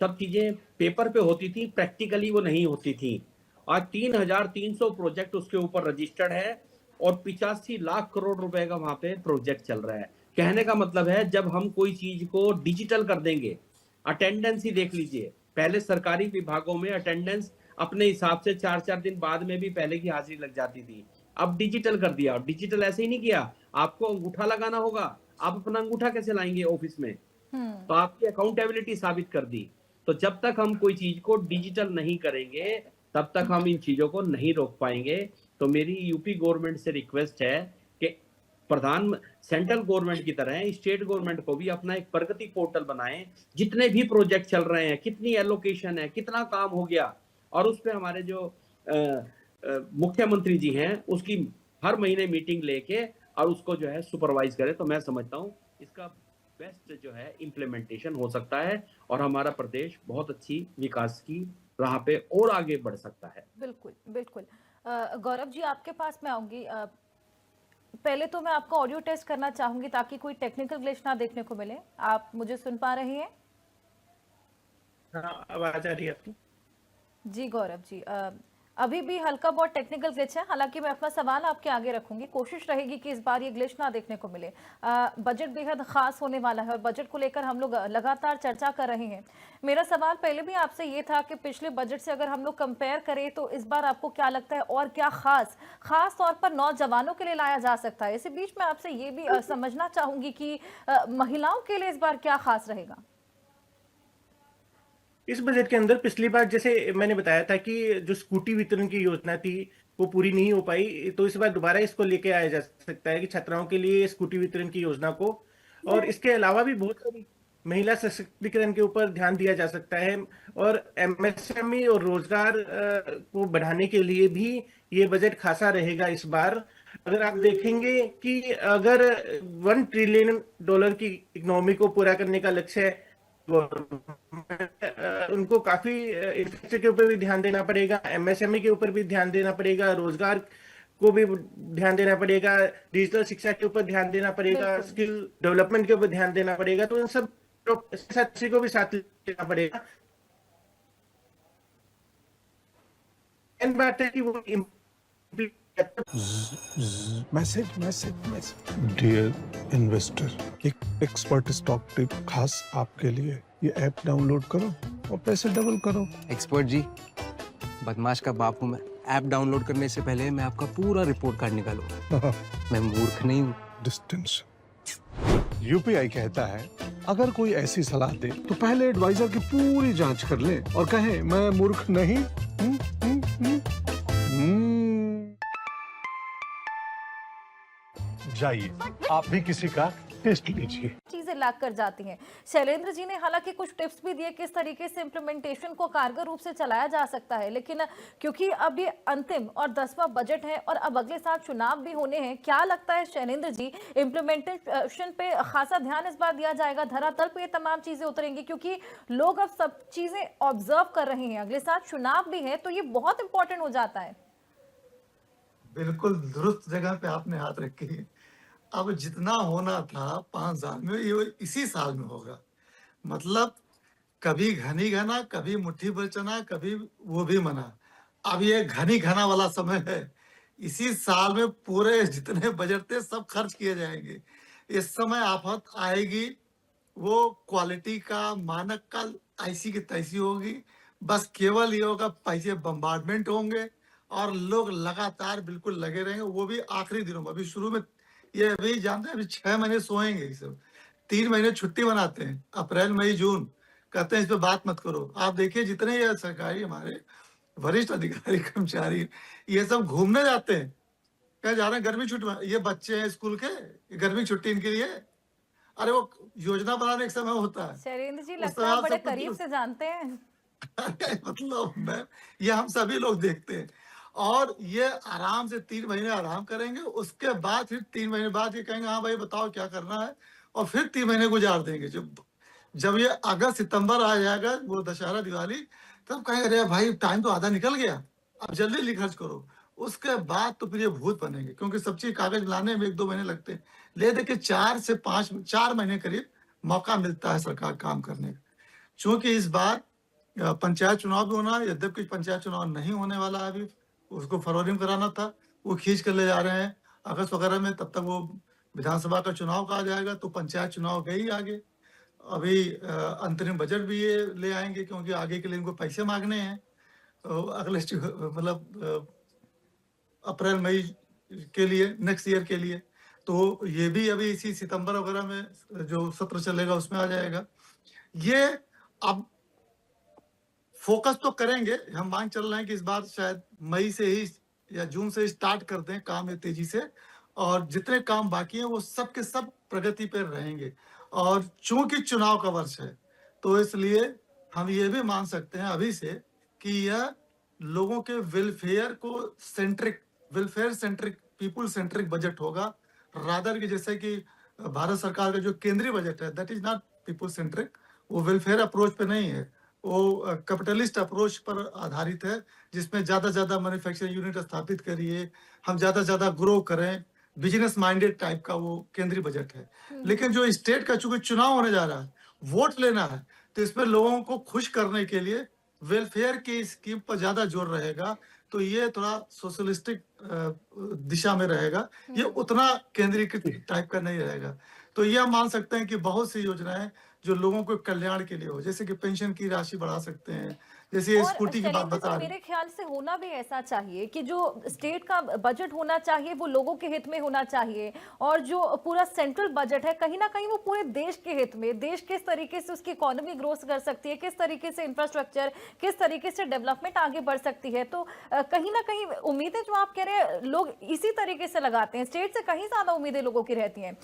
सब चीजें पेपर पे होती थी, प्रैक्टिकली वो नहीं होती थी। आज 3300 प्रोजेक्ट उसके ऊपर रजिस्टर्ड है, और 85 लाख करोड़ रुपए का वहां पे प्रोजेक्ट चल रहा है। कहने का मतलब है जब हम कोई चीज को डिजिटल कर देंगे, अटेंडेंस ही देख लीजिए, पहले सरकारी विभागों में अटेंडेंस अपने हिसाब से 4-4 दिन बाद में भी पहले की हाजिरी लग जाती थी, अब डिजिटल कर दिया। और डिजिटल ऐसे ही नहीं किया, आपको अंगूठा लगाना होगा, आप अपना अंगूठा कैसे लाएंगे ऑफिस में, तो आपकी अकाउंटेबिलिटी साबित कर दी। तो जब तक हम कोई चीज को डिजिटल नहीं करेंगे तब तक हम इन चीजों को नहीं रोक पाएंगे। तो मेरी यूपी गवर्नमेंट से रिक्वेस्ट है कि सेंट्रल गवर्नमेंट की तरह स्टेट गवर्नमेंट को भी अपना एक प्रगति पोर्टल बनाएं, जितने भी प्रोजेक्ट चल रहे हैं, कितनी एलोकेशन है, कितना काम हो गया, और उस पे हमारे जो मुख्यमंत्री जी हैं उसकी हर महीने मीटिंग लेके और उसको जो है सुपरवाइज करे, तो मैं समझता हूँ इसका बेस्ट जो है इम्प्लीमेंटेशन हो सकता है और हमारा प्रदेश बहुत अच्छी विकास की राह पे और आगे बढ़ सकता है। बिल्कुल, बिल्कुल। गौरव जी, आपके पास मैं आऊँगी। पहले तो मैं आपका ऑडियो टेस्ट करना चाहूँगी ताकि कोई टेक्निकल ग्लिच ना देखने को मिले। आप मुझे सुन पा रहे हैं? हाँ, आवाज आ रही है आपकी? जी गौरव जी, अभी भी हल्का बहुत टेक्निकल ग्लिच है। हालांकि मैं अपना सवाल आपके आगे रखूंगी, कोशिश रहेगी कि इस बार ये ग्लिच ना देखने को मिले। बजट बेहद खास होने वाला है और बजट को लेकर हम लोग लगातार चर्चा कर रहे हैं। मेरा सवाल पहले भी आपसे ये था कि पिछले बजट से अगर हम लोग कंपेयर करें तो इस बार आपको क्या लगता है और क्या खास तौर पर नौजवानों के लिए लाया जा सकता है? इसी बीच में आपसे ये भी समझना चाहूंगी कि महिलाओं के लिए इस बार क्या खास रहेगा? इस बजट के अंदर पिछली बार जैसे मैंने बताया था कि जो स्कूटी वितरण की योजना थी वो पूरी नहीं हो पाई, तो इस बार दोबारा इसको लेके आया जा सकता है कि छात्राओं के लिए स्कूटी वितरण की योजना को, और इसके अलावा भी बहुत सारी महिला सशक्तिकरण के ऊपर ध्यान दिया जा सकता है, और एमएसएमई और रोजगार को बढ़ाने के लिए भी ये बजट खासा रहेगा इस बार। अगर आप देखेंगे कि अगर $1 ट्रिलियन की इकोनॉमी को पूरा करने का लक्ष्य है, उनको काफी इंफ्रास्ट्रक्चर के ऊपर भी ध्यान देना पड़ेगा, एमएसएमई के ऊपर भी ध्यान देना पड़ेगा, रोजगार को भी ध्यान देना पड़ेगा, डिजिटल शिक्षा के ऊपर ध्यान देना पड़ेगा, स्किल डेवलपमेंट के ऊपर ध्यान देना पड़ेगा, तो इन सब साथी को भी साथ लेना पड़ेगा। एंड बात है कि वो मैसेज डियर इन्वेस्टर, एक एक्सपर्ट स्टॉक टिप खास आपके लिए। ये ऐप डाउनलोड करो और पैसे डबल करो। एक्सपर्ट जी, बदमाश का बाप हूँ मैं। ऐप डाउनलोड करने से पहले मैं आपका पूरा रिपोर्ट कार्ड निकालूंगा। मैं मूर्ख नहीं हूँ। डिस्टेंस यूपीआई कहता है अगर कोई ऐसी सलाह दे तो पहले एडवाइजर की पूरी जांच कर ले और कहे मैं मूर्ख नहीं। जाइए आप भी किसी का टेस्ट लीजिए। चीजें लाग कर जाती हैं। शैलेंद्र जी ने हालांकि कुछ टिप्स भी दिए किस तरीके से इम्प्लीमेंटेशन को कारगर रूप से चलाया जा सकता है, लेकिन क्योंकि अब ये अंतिम और 10वां बजट है और अब अगले साल चुनाव भी होने हैं, क्या लगता है शैलेंद्र जी, इम्प्लीमेंटेशन पे खासा ध्यान इस बार दिया जाएगा? धरातल पे ये तमाम चीजें उतरेंगी क्योंकि लोग अब सब चीजें ऑब्जर्व कर रहे हैं। अगले साल चुनाव भी है तो ये बहुत इंपॉर्टेंट हो जाता है। बिल्कुल दुरुस्त जगह पे आपने हाथ रखी है। अब जितना होना था 5 साल में ये इसी साल में होगा। मतलब कभी घनी घना, कभी मुट्ठी भर चना, कभी वो भी मना। अब ये घनी घना वाला समय है। इसी साल में पूरे जितने बजट थे सब खर्च किए जाएंगे। इस समय आफत आएगी, वो क्वालिटी का, मानक का ऐसी की तैसी होगी। बस केवल ये होगा पैसे बम्बार्डमेंट होंगे और लोग लगातार बिल्कुल लगे रहेंगे, वो भी आखिरी दिनों में। अभी शुरू में ये अभी जानते हैं, अभी 6 महीने सोएंगे ये सब। 3 महीने छुट्टी मनाते हैं, अप्रैल मई जून, कहते हैं इस पे बात मत करो। आप देखिए जितने ये सरकारी हमारे वरिष्ठ अधिकारी कर्मचारी ये सब घूमने जाते हैं, कहीं जा रहे हैं गर्मी छुट्टी में, ये बच्चे हैं स्कूल के, ये गर्मी छुट्टी इनके लिए। अरे वो योजना बनाने का समय होता है। शैलेंद्र जी, उस लगता है समय बड़े सब करीब से जानते हैं। मतलब मैं, ये हम सभी लोग देखते हैं। और ये आराम से 3 महीने आराम करेंगे, उसके बाद फिर 3 महीने बाद ये कहेंगे हाँ भाई बताओ क्या करना है, और फिर 3 महीने गुजार देंगे। जब ये अगस्त सितंबर आ जाएगा, वो दशहरा दिवाली, तब कहेंगे अरे भाई टाइम तो आधा निकल गया, अब जल्दी खर्च करो। उसके बाद तो फिर ये भूत बनेंगे, क्योंकि सब चीज कागज लाने में 1-2 महीने लगते हैं। ले दे के 4 महीने करीब मौका मिलता है सरकार काम करने का। चूंकि इस बार पंचायत चुनाव भी होना है, यद्यपि पंचायत चुनाव नहीं होने वाला है अभी, उसको फरवरी में कराना था, वो खींच कर ले जा रहे हैं अगस्त वगैरह में। तब तक वो विधानसभा का चुनाव कहा जाएगा तो पंचायत चुनाव गई आगे। अभी अंतरिम बजट भी ये ले आएंगे क्योंकि आगे के लिए इनको पैसे मांगने हैं, अगले मतलब अप्रैल मई के लिए, नेक्स्ट ईयर के लिए। तो ये भी अभी इसी सितंबर वगैरह में जो सत्र चलेगा उसमें आ जाएगा। ये अब फोकस तो करेंगे, हम मांग चल रहे हैं कि इस बार शायद मई से ही या जून से स्टार्ट कर दें काम ये तेजी से, और जितने काम बाकी हैं वो सब के सब प्रगति पर रहेंगे। और चूंकि चुनाव का वर्ष है तो इसलिए हम ये भी मान सकते हैं अभी से कि यह लोगों के welfare centric people centric budget होगा, रादर कि जैसे कि भारत सरकार का जो केंद्रीय बजट है that is not people centric, वो वेलफेयर अप्रोच पे नहीं है, वो कैपिटलिस्ट अप्रोच पर आधारित है, जिसमें ज्यादा मैन्युफैक्चरिंग यूनिट स्थापित करिए, हम ज्यादा ग्रो करें, बिजनेस माइंडेड टाइप का वो केंद्रीय बजट है। लेकिन जो स्टेट का चूंकि चुनाव होने जा रहा है, वोट लेना है, तो इसमें लोगों को खुश करने के लिए वेलफेयर की स्कीम पर ज्यादा जोर रहेगा, तो ये थोड़ा सोशलिस्टिक दिशा में रहेगा, ये उतना केंद्रीकृत टाइप का नहीं रहेगा। तो ये हम मान सकते हैं कि बहुत सी योजनाएं जो लोगों को कल्याण के लिए हो, जैसे कि पेंशन की राशि बढ़ा सकते हैं, जैसे और स्कूटी की बात शैलेंद्र बता जी, रहे मेरे ख्याल से होना भी ऐसा चाहिए कि जो स्टेट का बजट होना चाहिए वो लोगों के हित में होना चाहिए, और जो पूरा सेंट्रल बजट है कहीं ना कहीं वो पूरे देश के हित में, देश किस तरीके से उसकी इकोनॉमी ग्रोथ कर सकती है, किस तरीके से इंफ्रास्ट्रक्चर, किस तरीके से डेवलपमेंट आगे बढ़ सकती है। तो कहीं ना कहीं उम्मीदें जो आप कह रहे हैं लोग इसी तरीके से लगाते हैं, स्टेट से कहीं ज्यादा उम्मीदें लोगों की रहती हैं।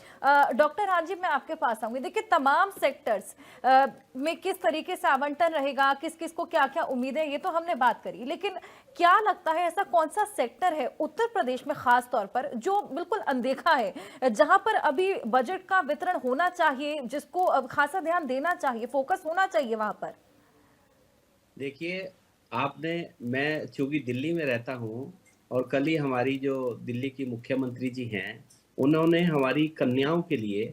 डॉक्टर राजीव, मैं आपके पास आऊंगी। देखिए, तमाम सेक्टर्स में किस तरीके से आवंटन रहेगा, किस किस को क्या क्या उम्मीदें, ये तो हमने बात करी, लेकिन क्या लगता है ऐसा कौन सा सेक्टर है उत्तर प्रदेश में खास तौर पर जो बिल्कुल अनदेखा है, जहां पर अभी बजट का वितरण होना चाहिए, जिसको अब खासा ध्यान देना चाहिए, फोकस होना चाहिए वहां पर? देखिए, मैं चूंकि दिल्ली में रहता हूँ, और कल ही हमारी जो दिल्ली की मुख्यमंत्री जी हैं, उन्होंने हमारी कन्याओं के लिए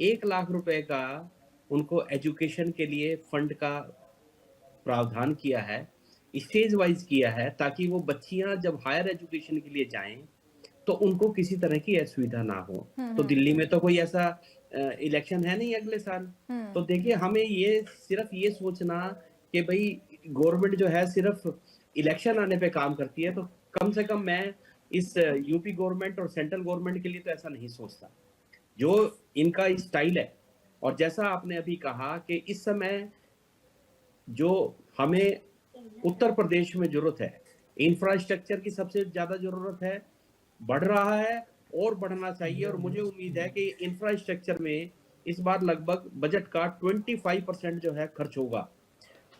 1 लाख रुपए का उनको एजुकेशन के लिए फंड का प्रावधान किया है, स्टेज वाइज किया है, ताकि वो बच्चियां जब हायर एजुकेशन के लिए जाएं तो उनको किसी तरह की असुविधा ना हो। तो दिल्ली में तो कोई ऐसा इलेक्शन है नहीं अगले साल, तो देखिए हमें ये सिर्फ ये सोचना कि भाई गवर्नमेंट जो है सिर्फ इलेक्शन आने पे काम करती है, तो कम से कम मैं इस यूपी गवर्नमेंट और सेंट्रल गवर्नमेंट के लिए तो ऐसा नहीं सोचता। जो इनका स्टाइल है, और जैसा आपने अभी कहा कि इस समय जो हमें उत्तर प्रदेश में जरूरत है, इंफ्रास्ट्रक्चर की सबसे ज्यादा जरूरत है, बढ़ रहा है और बढ़ना चाहिए, और मुझे उम्मीद है कि इंफ्रास्ट्रक्चर में इस बार लगभग बजट का 25% जो है खर्च होगा।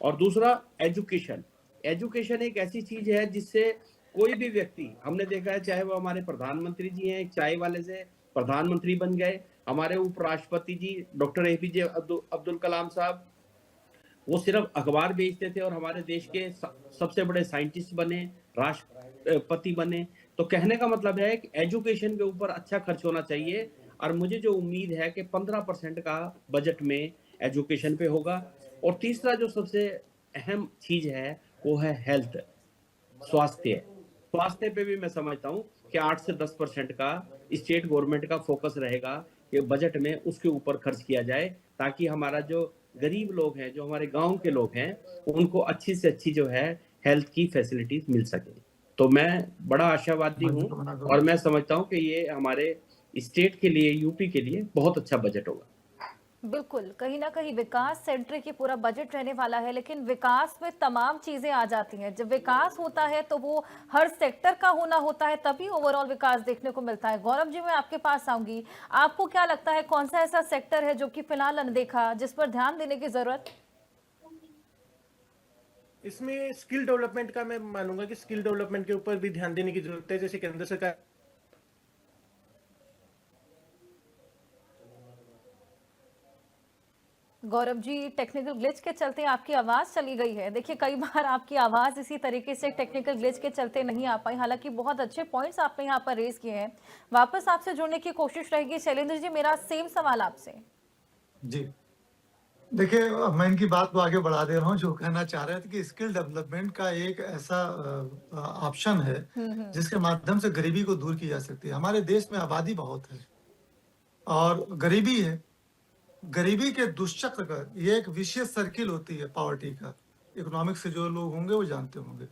और दूसरा एजुकेशन एक ऐसी चीज है जिससे कोई भी व्यक्ति, हमने देखा है, चाहे वो हमारे प्रधानमंत्री जी हैं, एक चाय वाले से प्रधानमंत्री बन गए, हमारे उपराष्ट्रपति जी डॉक्टर एपीजे अब्दुल कलाम साहब, वो सिर्फ अखबार बेचते थे और हमारे देश के सबसे बड़े साइंटिस्ट बने, राष्ट्रपति बने। तो कहने का मतलब है कि एजुकेशन के ऊपर अच्छा खर्च होना चाहिए, और मुझे जो उम्मीद है कि 15% का बजट में एजुकेशन पे होगा। और तीसरा जो सबसे अहम चीज है वो है हेल्थ, स्वास्थ्य पे भी मैं समझता हूँ कि 8 से 10% का स्टेट गवर्नमेंट का फोकस रहेगा कि बजट में उसके ऊपर खर्च किया जाए, ताकि हमारा जो गरीब लोग हैं, जो हमारे गांव के लोग हैं, उनको अच्छी से अच्छी जो है हेल्थ की फैसिलिटीज मिल सके। तो मैं बड़ा आशावादी हूँ, और मैं समझता हूँ कि ये हमारे स्टेट के लिए, यूपी के लिए बहुत अच्छा बजट होगा। बिल्कुल, कहीं ना कहीं विकास सेंट्रिक ही पूरा बजट रहने वाला है, लेकिन विकास में तमाम चीजें आ जाती हैं। जब विकास होता है तो वो हर सेक्टर का होना होता है, तभी ओवरऑल विकास देखने को मिलता है। गौरव जी, मैं आपके पास आऊंगी। आपको क्या लगता है कौन सा ऐसा सेक्टर है जो कि फिलहाल अनदेखा, जिस पर ध्यान देने की जरूरत? इसमें स्किल डेवलपमेंट का मैं मानूंगा कि स्किल डेवलपमेंट के ऊपर भी ध्यान देने की जरूरत है। जैसे केंद्र सरकार गौरव जी, टेक्निकल ग्लिच के चलते आपकी आवाज चली गई है। देखिए, कई बार आपकी आवाज इसी तरीके से टेक्निकल ग्लिच के चलते नहीं आ पाई, हालांकि बहुत अच्छे पॉइंट्स आपने यहाँ पर रेज किए हैं। वापस आपसे जुड़ने की कोशिश रहेगी। शैलेंद्र जी, मेरा सेम सवाल आपसे। जी, देखिए, मैं इनकी बात को आगे बढ़ा दे रहा हूँ। जो कहना चाह रहे थे कि स्किल डेवलपमेंट का एक ऐसा ऑप्शन है जिसके माध्यम से गरीबी को दूर की जा सकती है। हमारे देश में आबादी बहुत है और गरीबी है। गरीबी के दुष्चक्र का ये एक विशेष सर्किल होती है पॉवर्टी का। इकोनॉमिक्स से जो लोग होंगे वो जानते होंगे।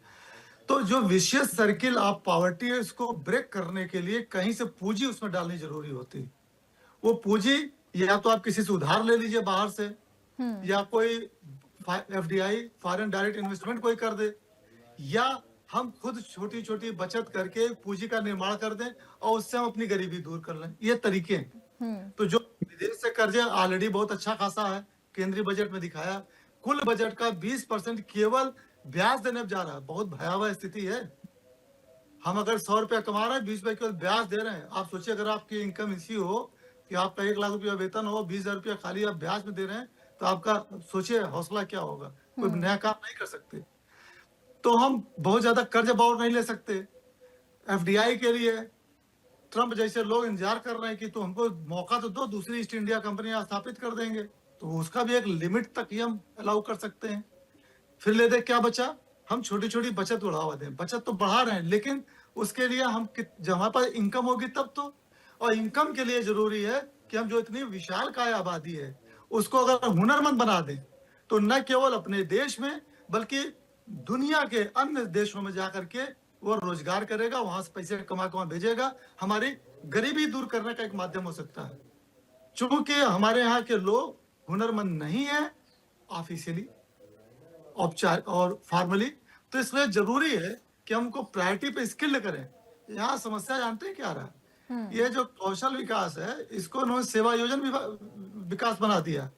तो जो विशेष सर्किल ऑफ पॉवर्टी है, इसको ब्रेक करने के लिए कहीं से पूंजी उसमें डालनी जरूरी होती है। वो पूंजी या तो आप किसी से उधार ले लीजिए बाहर से, या कोई एफडीआई, फॉरेन डायरेक्ट इन्वेस्टमेंट कोई कर दे, या हम खुद छोटी छोटी बचत करके पूंजी का निर्माण कर दें और उससे हम अपनी गरीबी दूर कर लें। ये तरीके हैं। तो जो विदेश से कर्जे ऑलरेडी बहुत अच्छा खासा है, केंद्रीय बजट में दिखाया, कुल बजट का 20% केवल ब्याज देने जा रहा है। बहुत भयावह स्थिति है। हम अगर 100 रुपया कमा रहे हैं, 20 रुपए केवल ब्याज दे रहे हैं। आप सोचिए अगर आपकी इनकम इसी हो कि आपका 1 लाख रुपया वेतन हो, 20,000 रुपया खाली आप ब्याज में दे रहे हैं, तो आपका सोचिए हौसला क्या होगा। कोई नया काम नहीं कर सकते। तो हम बहुत ज्यादा कर्ज बाउर नहीं ले सकते। एफडीआई के लिए ट्रम्प जैसे लोग इंतजार कर रहे हैं कि तो हमको मौका तो दो, दूसरी ईस्ट इंडिया कंपनी स्थापित कर देंगे, तो उसका भी एक लिमिट तक ही हम अलाउ कर सकते हैं। फिर ले दे क्या बचा, हम छोटी छोटी बचत बढ़ावा दें। बचत तो बढ़ा रहे हैं, लेकिन उसके लिए हम जब हमारे पास इनकम होगी तब तो। और इनकम के लिए जरूरी है कि हम जो इतनी विशाल काय आबादी है उसको अगर हुनरमंद बना दें, तो न केवल अपने देश में बल्कि दुनिया के अन्य देशों में जाकर के वो रोजगार करेगा, वहां से पैसे कमा कमा भेजेगा। हमारी गरीबी दूर करने का एक माध्यम हो सकता है। चूंकि हमारे यहाँ के लोग हुनरमंद नहीं है ऑफिशियली, औपचारिक और फॉर्मली, तो इसलिए जरूरी है कि हमको प्रायोरिटी पे स्किल्ड करें। यहाँ समस्या जानते हैं क्या रहा, ये जो कौशल विकास है इसको उन्होंने सेवा योजन विकास बना दिया।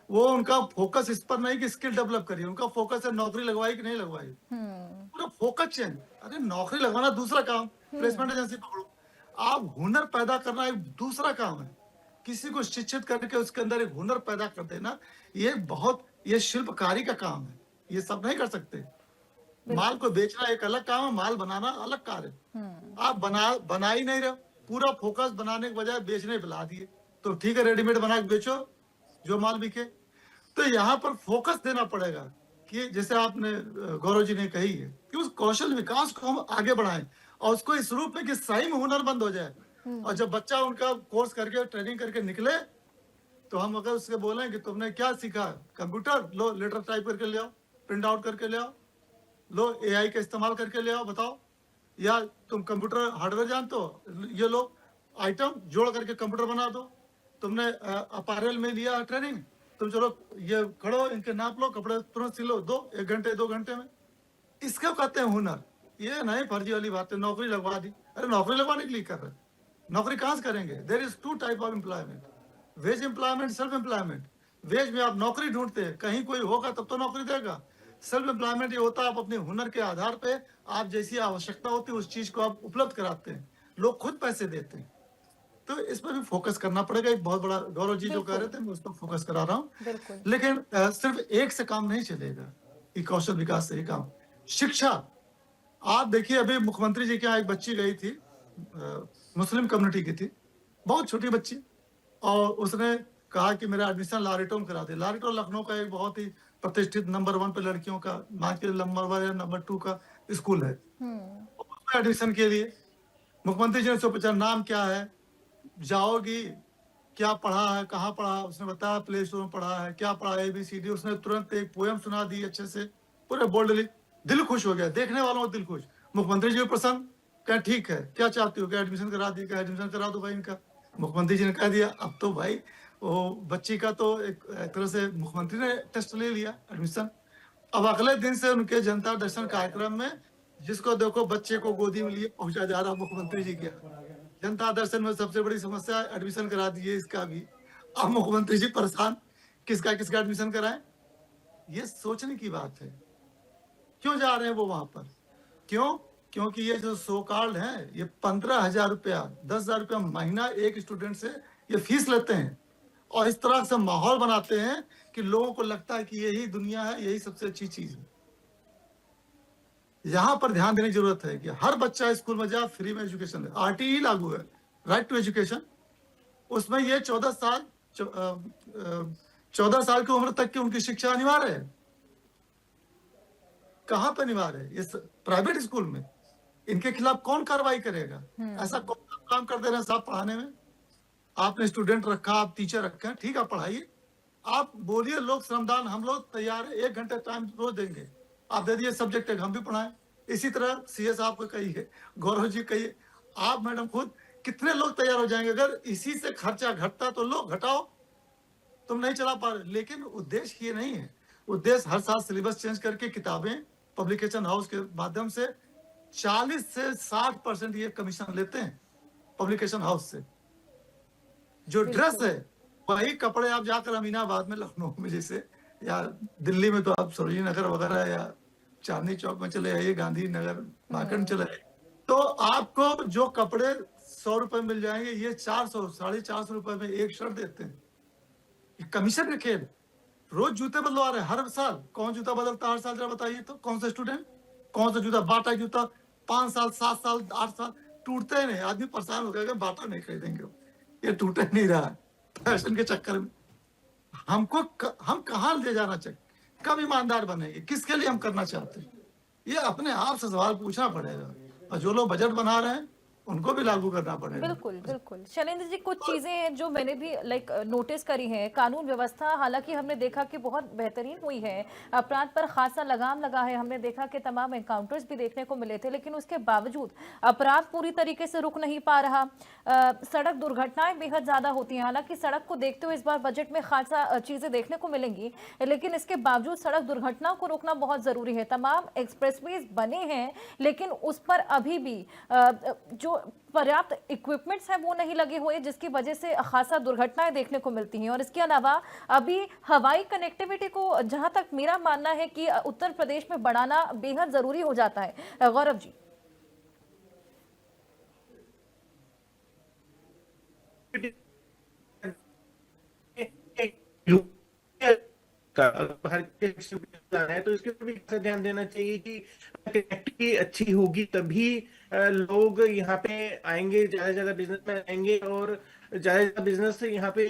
वो उनका फोकस इस पर नहीं कि स्किल डेवलप करिए, उनका फोकस है नौकरी लगवाई कि नहीं लगवाई। पूरा फोकस चेंज। अरे नौकरी लगवाना दूसरा काम, प्लेसमेंट एजेंसी पकड़ो। आप हुनर पैदा करना एक दूसरा काम है। किसी को शिक्षित करके उसके अंदर एक हुनर पैदा कर देना, ये शिल्पकारी का काम है। ये सब नहीं कर सकते। माल को बेचना एक अलग काम है, माल बनाना अलग कार्य है। आप बना ही नहीं रहे, पूरा फोकस बनाने के बजाय बेचने पे ला दिए। तो ठीक है, रेडीमेड बना के बेचो जो माल बिके। तो यहाँ पर फोकस देना पड़ेगा कि जैसे आपने गौरव जी ने कही है कि उस कौशल विकास को हम आगे बढ़ाएं और उसको इस रूप में कि सही में हुनरमंद हो जाए। और जब बच्चा उनका कोर्स करके ट्रेनिंग करके निकले, तो हम अगर उससे बोलें कि तुमने क्या सीखा, कंप्यूटर लो, लेटर टाइप करके ले आओ, प्रिंट आउट करके ले आओ, लो एआई का इस्तेमाल करके ले आओ, बताओ। या तुम कंप्यूटर हार्डवेयर जानते हो, ये लो आइटम जोड़ करके कंप्यूटर बना दो। तुमने अपैरल में लिया ट्रेनिंग, तुम चलो ये खड़ो, इनके नाप लो, कपड़े तुरंत सिलो, 1 घंटे 2 घंटे में। इसको कहते हैं हुनर। ये नहीं फर्जी वाली बात है, नौकरी लगवा दी। अरे नौकरी लगवाने के लिए कर रहे, नौकरी कहाँ से करेंगे। There is 2 type of employment, wage employment, self employment. Wage में आप नौकरी ढूंढते हैं, कहीं कोई होगा तब तो नौकरी देगा। सेल्फ एम्प्लॉयमेंट ये होता है आप अपने हुनर के आधार पे, आप जैसी आवश्यकता होती है उस चीज को आप उपलब्ध कराते हैं, लोग खुद पैसे देते हैं। तो इस पर भी फोकस करना पड़ेगा। एक बहुत बड़ा, गौरव जी जो कह रहे थे मैं उस पर फोकस करा रहा हूँ। लेकिन सिर्फ एक से काम नहीं चलेगा, कि कौशल विकास से ही काम। शिक्षा, आप देखिए अभी मुख्यमंत्री जी के यहाँ एक बच्ची गई थी, मुस्लिम कम्युनिटी की थी, बहुत छोटी बच्ची, और उसने कहा कि मेरा एडमिशन लारेटो में करा दे। लारेटो लखनऊ का एक बहुत ही प्रतिष्ठित नंबर 1 पे लड़कियों का, मान के नंबर 1 या नंबर 2 का स्कूल है। उसमें एडमिशन के लिए मुख्यमंत्री जी ने उससे पूछा नाम क्या है, जाओगी, क्या पढ़ा है, कहाँ पढ़ा, उसने बताया प्ले स्टोर में पढ़ा है, क्या पढ़ा ABCD। उसने तुरंत एक पोएम सुना दी अच्छे से, पूरे बोल्डली। दिल खुश हो गया, देखने वालों का दिल खुश। मुख्यमंत्री जी प्रसन्न, क्या ठीक है, क्या चाहती हो, क्या एडमिशन करा दी, क्या एडमिशन करा दो भाई इनका। मुख्यमंत्री जी ने कह दिया अब तो भाई वो बच्ची का तो एक तरह से मुख्यमंत्री ने टेस्ट ले लिया एडमिशन। अब अगले दिन से उनके जनता दर्शन कार्यक्रम में जिसको देखो बच्चे को गोदी में लिए पहुंचा जा रहा मुख्यमंत्री जी के। जनता दर्शन में सबसे बड़ी समस्या एडमिशन करा दीजिए इसका भी। अब मुख्यमंत्री जी परेशान, किसका एडमिशन कराएं। ये सोचने की बात है। क्यों जा रहे हैं वो वहां पर, क्यों? क्योंकि ये जो सो कॉल्ड है, ये 15,000 रुपया, 10,000 रुपया महीना एक स्टूडेंट से ये फीस लेते हैं, और इस तरह से माहौल बनाते हैं कि लोगों को लगता है कि यही दुनिया है, यही सबसे अच्छी चीज है। यहाँ पर ध्यान देने की जरूरत है कि हर बच्चा स्कूल में जाए, फ्री में एजुकेशन है। RTE लागू है, राइट टू एजुकेशन। उसमें ये 14 साल की उम्र तक की उनकी शिक्षा अनिवार्य है। कहाँ पर अनिवार्य है? ये प्राइवेट स्कूल में। इनके खिलाफ कौन कार्रवाई करेगा? ऐसा कौन काम कर दे रहे हैं साहब पढ़ाने में? आपने स्टूडेंट रखा, आप टीचर रखे हैं, ठीक है पढ़ाइए, आप बोलिए लोग श्रमदान, हम लोग तैयार है, 1 घंटे टाइम रोज देंगे, आप दे दिए सब्जेक्ट हम भी पढ़ाएं। इसी तरह CS आपको कहिए, गौरव जी कहिए, आप मैडम खुद, कितने लोग तैयार हो जाएंगे? अगर इसी से खर्चा घटता तो लोग घटाओ, तुम नहीं चला पा रहे। लेकिन उद्देश्य ये नहीं है। उद्देश्य हर साल सिलेबस चेंज करके किताबें पब्लिकेशन हाउस के माध्यम से 40 से 60% ये कमीशन लेते हैं पब्लिकेशन हाउस से। जो ड्रेस है वही कपड़े आप जाकर अमीनाबाद में, लखनऊ में जैसे, या दिल्ली में तो आप सरोजिनी नगर वगैरह या चांदनी चौक में चले आइए, गांधी नगर मार्केट में चले आइए, तो आपको जो कपड़े 100 रुपए मिल जाएंगे, ये 400 450 रुपए में एक शर्ट देते हैं। ये कमीशन का खेल। रोज जूते बदलवा रहे हैं हर साल। कौन जूता बदलता है हर साल, जरा बताइए तो? कौन सा स्टूडेंट? कौन सा जूता? बाटा जूता 5 साल 7 साल 8 साल टूटते ही नहीं। आदमी परेशान हो गया, बाटा नहीं खरीदेंगे, ये टूट नहीं रहा है फैशन के चक्कर में। हम कहाँ ले जाना चाहिए? कब ईमानदार बनेंगे? किसके लिए हम करना चाहते हैं? ये अपने आप से सवाल पूछना पड़ेगा, और जो लोग बजट बना रहे हैं उनको भी लागू करना पड़ेगा। बिल्कुल बिल्कुल। शैलेंद्र जी, कुछ चीजें हैं जो मैंने भी नोटिस करी हैं। कानून व्यवस्था हालांकि हमने देखा कि बहुत बेहतरीन हुई है, अपराध पर खासा लगाम लगा है। हमने देखा कि तमाम एनकाउंटर्स भी देखने को मिले थे, लेकिन उसके बावजूद अपराध पूरी तरीके से रुक नहीं पा रहा। सड़क दुर्घटनाएं बेहद ज्यादा होती हैं। हालांकि सड़क को देखते हुए इस बार बजट में खासा चीजें देखने को मिलेंगी, लेकिन इसके बावजूद सड़क दुर्घटनाओं को रोकना बहुत जरूरी है। तमाम एक्सप्रेसवेज बने हैं, लेकिन उस पर अभी भी जो पर्याप्त इक्विपमेंट्स हैं वो नहीं लगे हुए, जिसकी वजह से खासा दुर्घटनाएं देखने को मिलती हैं। और इसके अलावा अभी हवाई कनेक्टिविटी को, जहां तक मेरा मानना है कि उत्तर प्रदेश में बढ़ाना बेहद जरूरी हो जाता है। गौरव जी। हर है तो इसके ऊपर भी ध्यान देना चाहिए कि कनेक्टिविटी अच्छी होगी तभी लोग यहाँ पे आएंगे, ज्यादा ज्यादा बिजनेस में आएंगे और ज्यादा ज्यादा बिजनेस से यहाँ पे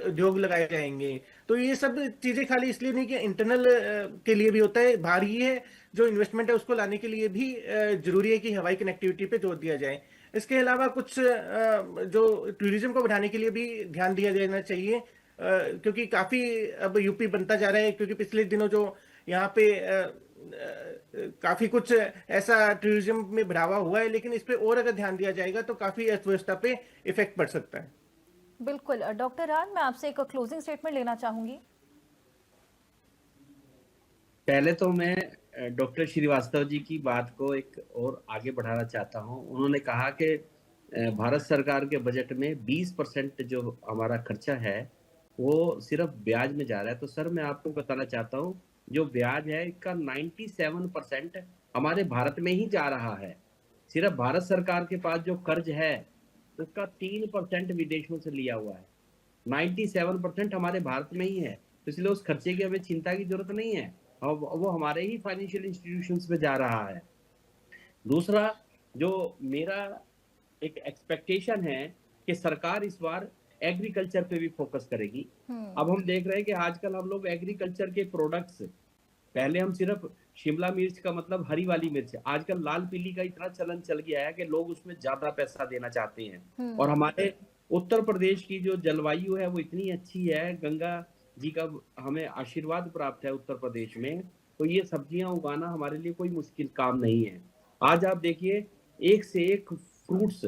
उद्योग लगाए जाएंगे। तो ये सब चीजें खाली इसलिए नहीं कि इंटरनल के लिए भी होता है, बाहर ही है जो इन्वेस्टमेंट है उसको लाने के लिए भी जरूरी है कि हवाई कनेक्टिविटी पे जोर दिया जाए। इसके अलावा कुछ जो टूरिज्म को बढ़ाने के लिए भी ध्यान दिया जाना चाहिए, क्योंकि काफी अब यूपी बनता जा रहा है, क्योंकि पिछले दिनों जो यहाँ पे काफी कुछ ऐसा टूरिज्म में बढ़ावा हुआ है, लेकिन इस पे और अगर ध्यान दिया जाएगा तो काफी अर्थव्यवस्था पे इफेक्ट पड़ सकता है। बिल्कुल। डॉक्टर राज, मैं आपसे एक क्लोजिंग स्टेटमेंट लेना चाहूंगी। पहले तो मैं डॉक्टर श्रीवास्तव जी की बात को एक और आगे बढ़ाना चाहता हूं। उन्होंने कहा कि भारत सरकार के बजट में 20% जो हमारा खर्चा है वो सिर्फ ब्याज में जा रहा है। तो सर मैं आपको बताना चाहता हूं, जो ब्याज है इसका 97% हमारे भारत में ही जा रहा है। सिर्फ भारत सरकार के पास जो कर्ज है उसका 3% विदेशों से लिया हुआ है। 97% हमारे भारत में ही है, तो इसलिए उस खर्चे की हमें चिंता की जरूरत नहीं है, और वो हमारे ही फाइनेंशियल इंस्टीट्यूशंस में जा रहा है। दूसरा, जो मेरा एक एक्सपेक्टेशन है कि सरकार इस बार एग्रीकल्चर पे भी फोकस करेगी। अब हम देख रहे हैं कि आजकल हम लोग एग्रीकल्चर के प्रोडक्ट्स, पहले हम सिर्फ शिमला मिर्च का मतलब हरी वाली मिर्च, आजकल लाल पीली का इतना चलन चल गया है कि लोग उसमें ज्यादा पैसा देना चाहते हैं। और हमारे उत्तर प्रदेश की जो जलवायु है वो इतनी अच्छी है, गंगा जी का हमें आशीर्वाद प्राप्त है उत्तर प्रदेश में, तो ये सब्जियां उगाना हमारे लिए कोई मुश्किल काम नहीं है। आज आप देखिए, एक से एक फ्रूट्स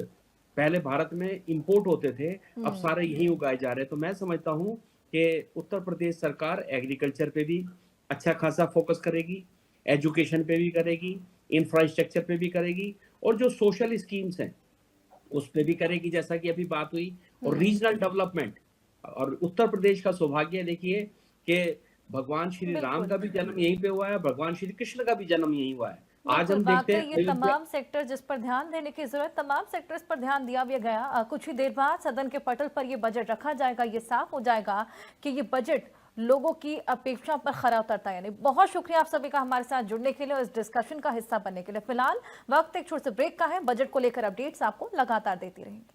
पहले भारत में इंपोर्ट होते थे, अब सारे यही उगाए जा रहे हैं। तो मैं समझता हूँ कि उत्तर प्रदेश सरकार एग्रीकल्चर पे भी अच्छा खासा फोकस करेगी, एजुकेशन पे भी करेगी, इंफ्रास्ट्रक्चर पे भी करेगी, और जो सोशल स्कीम्स हैं उस पे भी करेगी, जैसा कि अभी बात हुई, और रीजनल डेवलपमेंट। और उत्तर प्रदेश का सौभाग्य देखिए कि भगवान श्री राम का भी जन्म यहीं पे हुआ है, भगवान श्री कृष्ण का भी जन्म यहीं हुआ है। आज हम देखते हैं ये तमाम सेक्टर जिस पर ध्यान देने की जरूरत, तमाम सेक्टर्स पर ध्यान दिया भी गया। कुछ ही देर बाद सदन के पटल पर ये बजट रखा जाएगा। ये साफ हो जाएगा कि ये बजट लोगों की अपेक्षा पर खरा उतरता है। यानी बहुत शुक्रिया आप सभी का हमारे साथ जुड़ने के लिए और इस डिस्कशन का हिस्सा बनने के लिए। फिलहाल वक्त एक छोटे से ब्रेक का है। बजट को लेकर अपडेट्स आपको लगातार देती रहेंगी।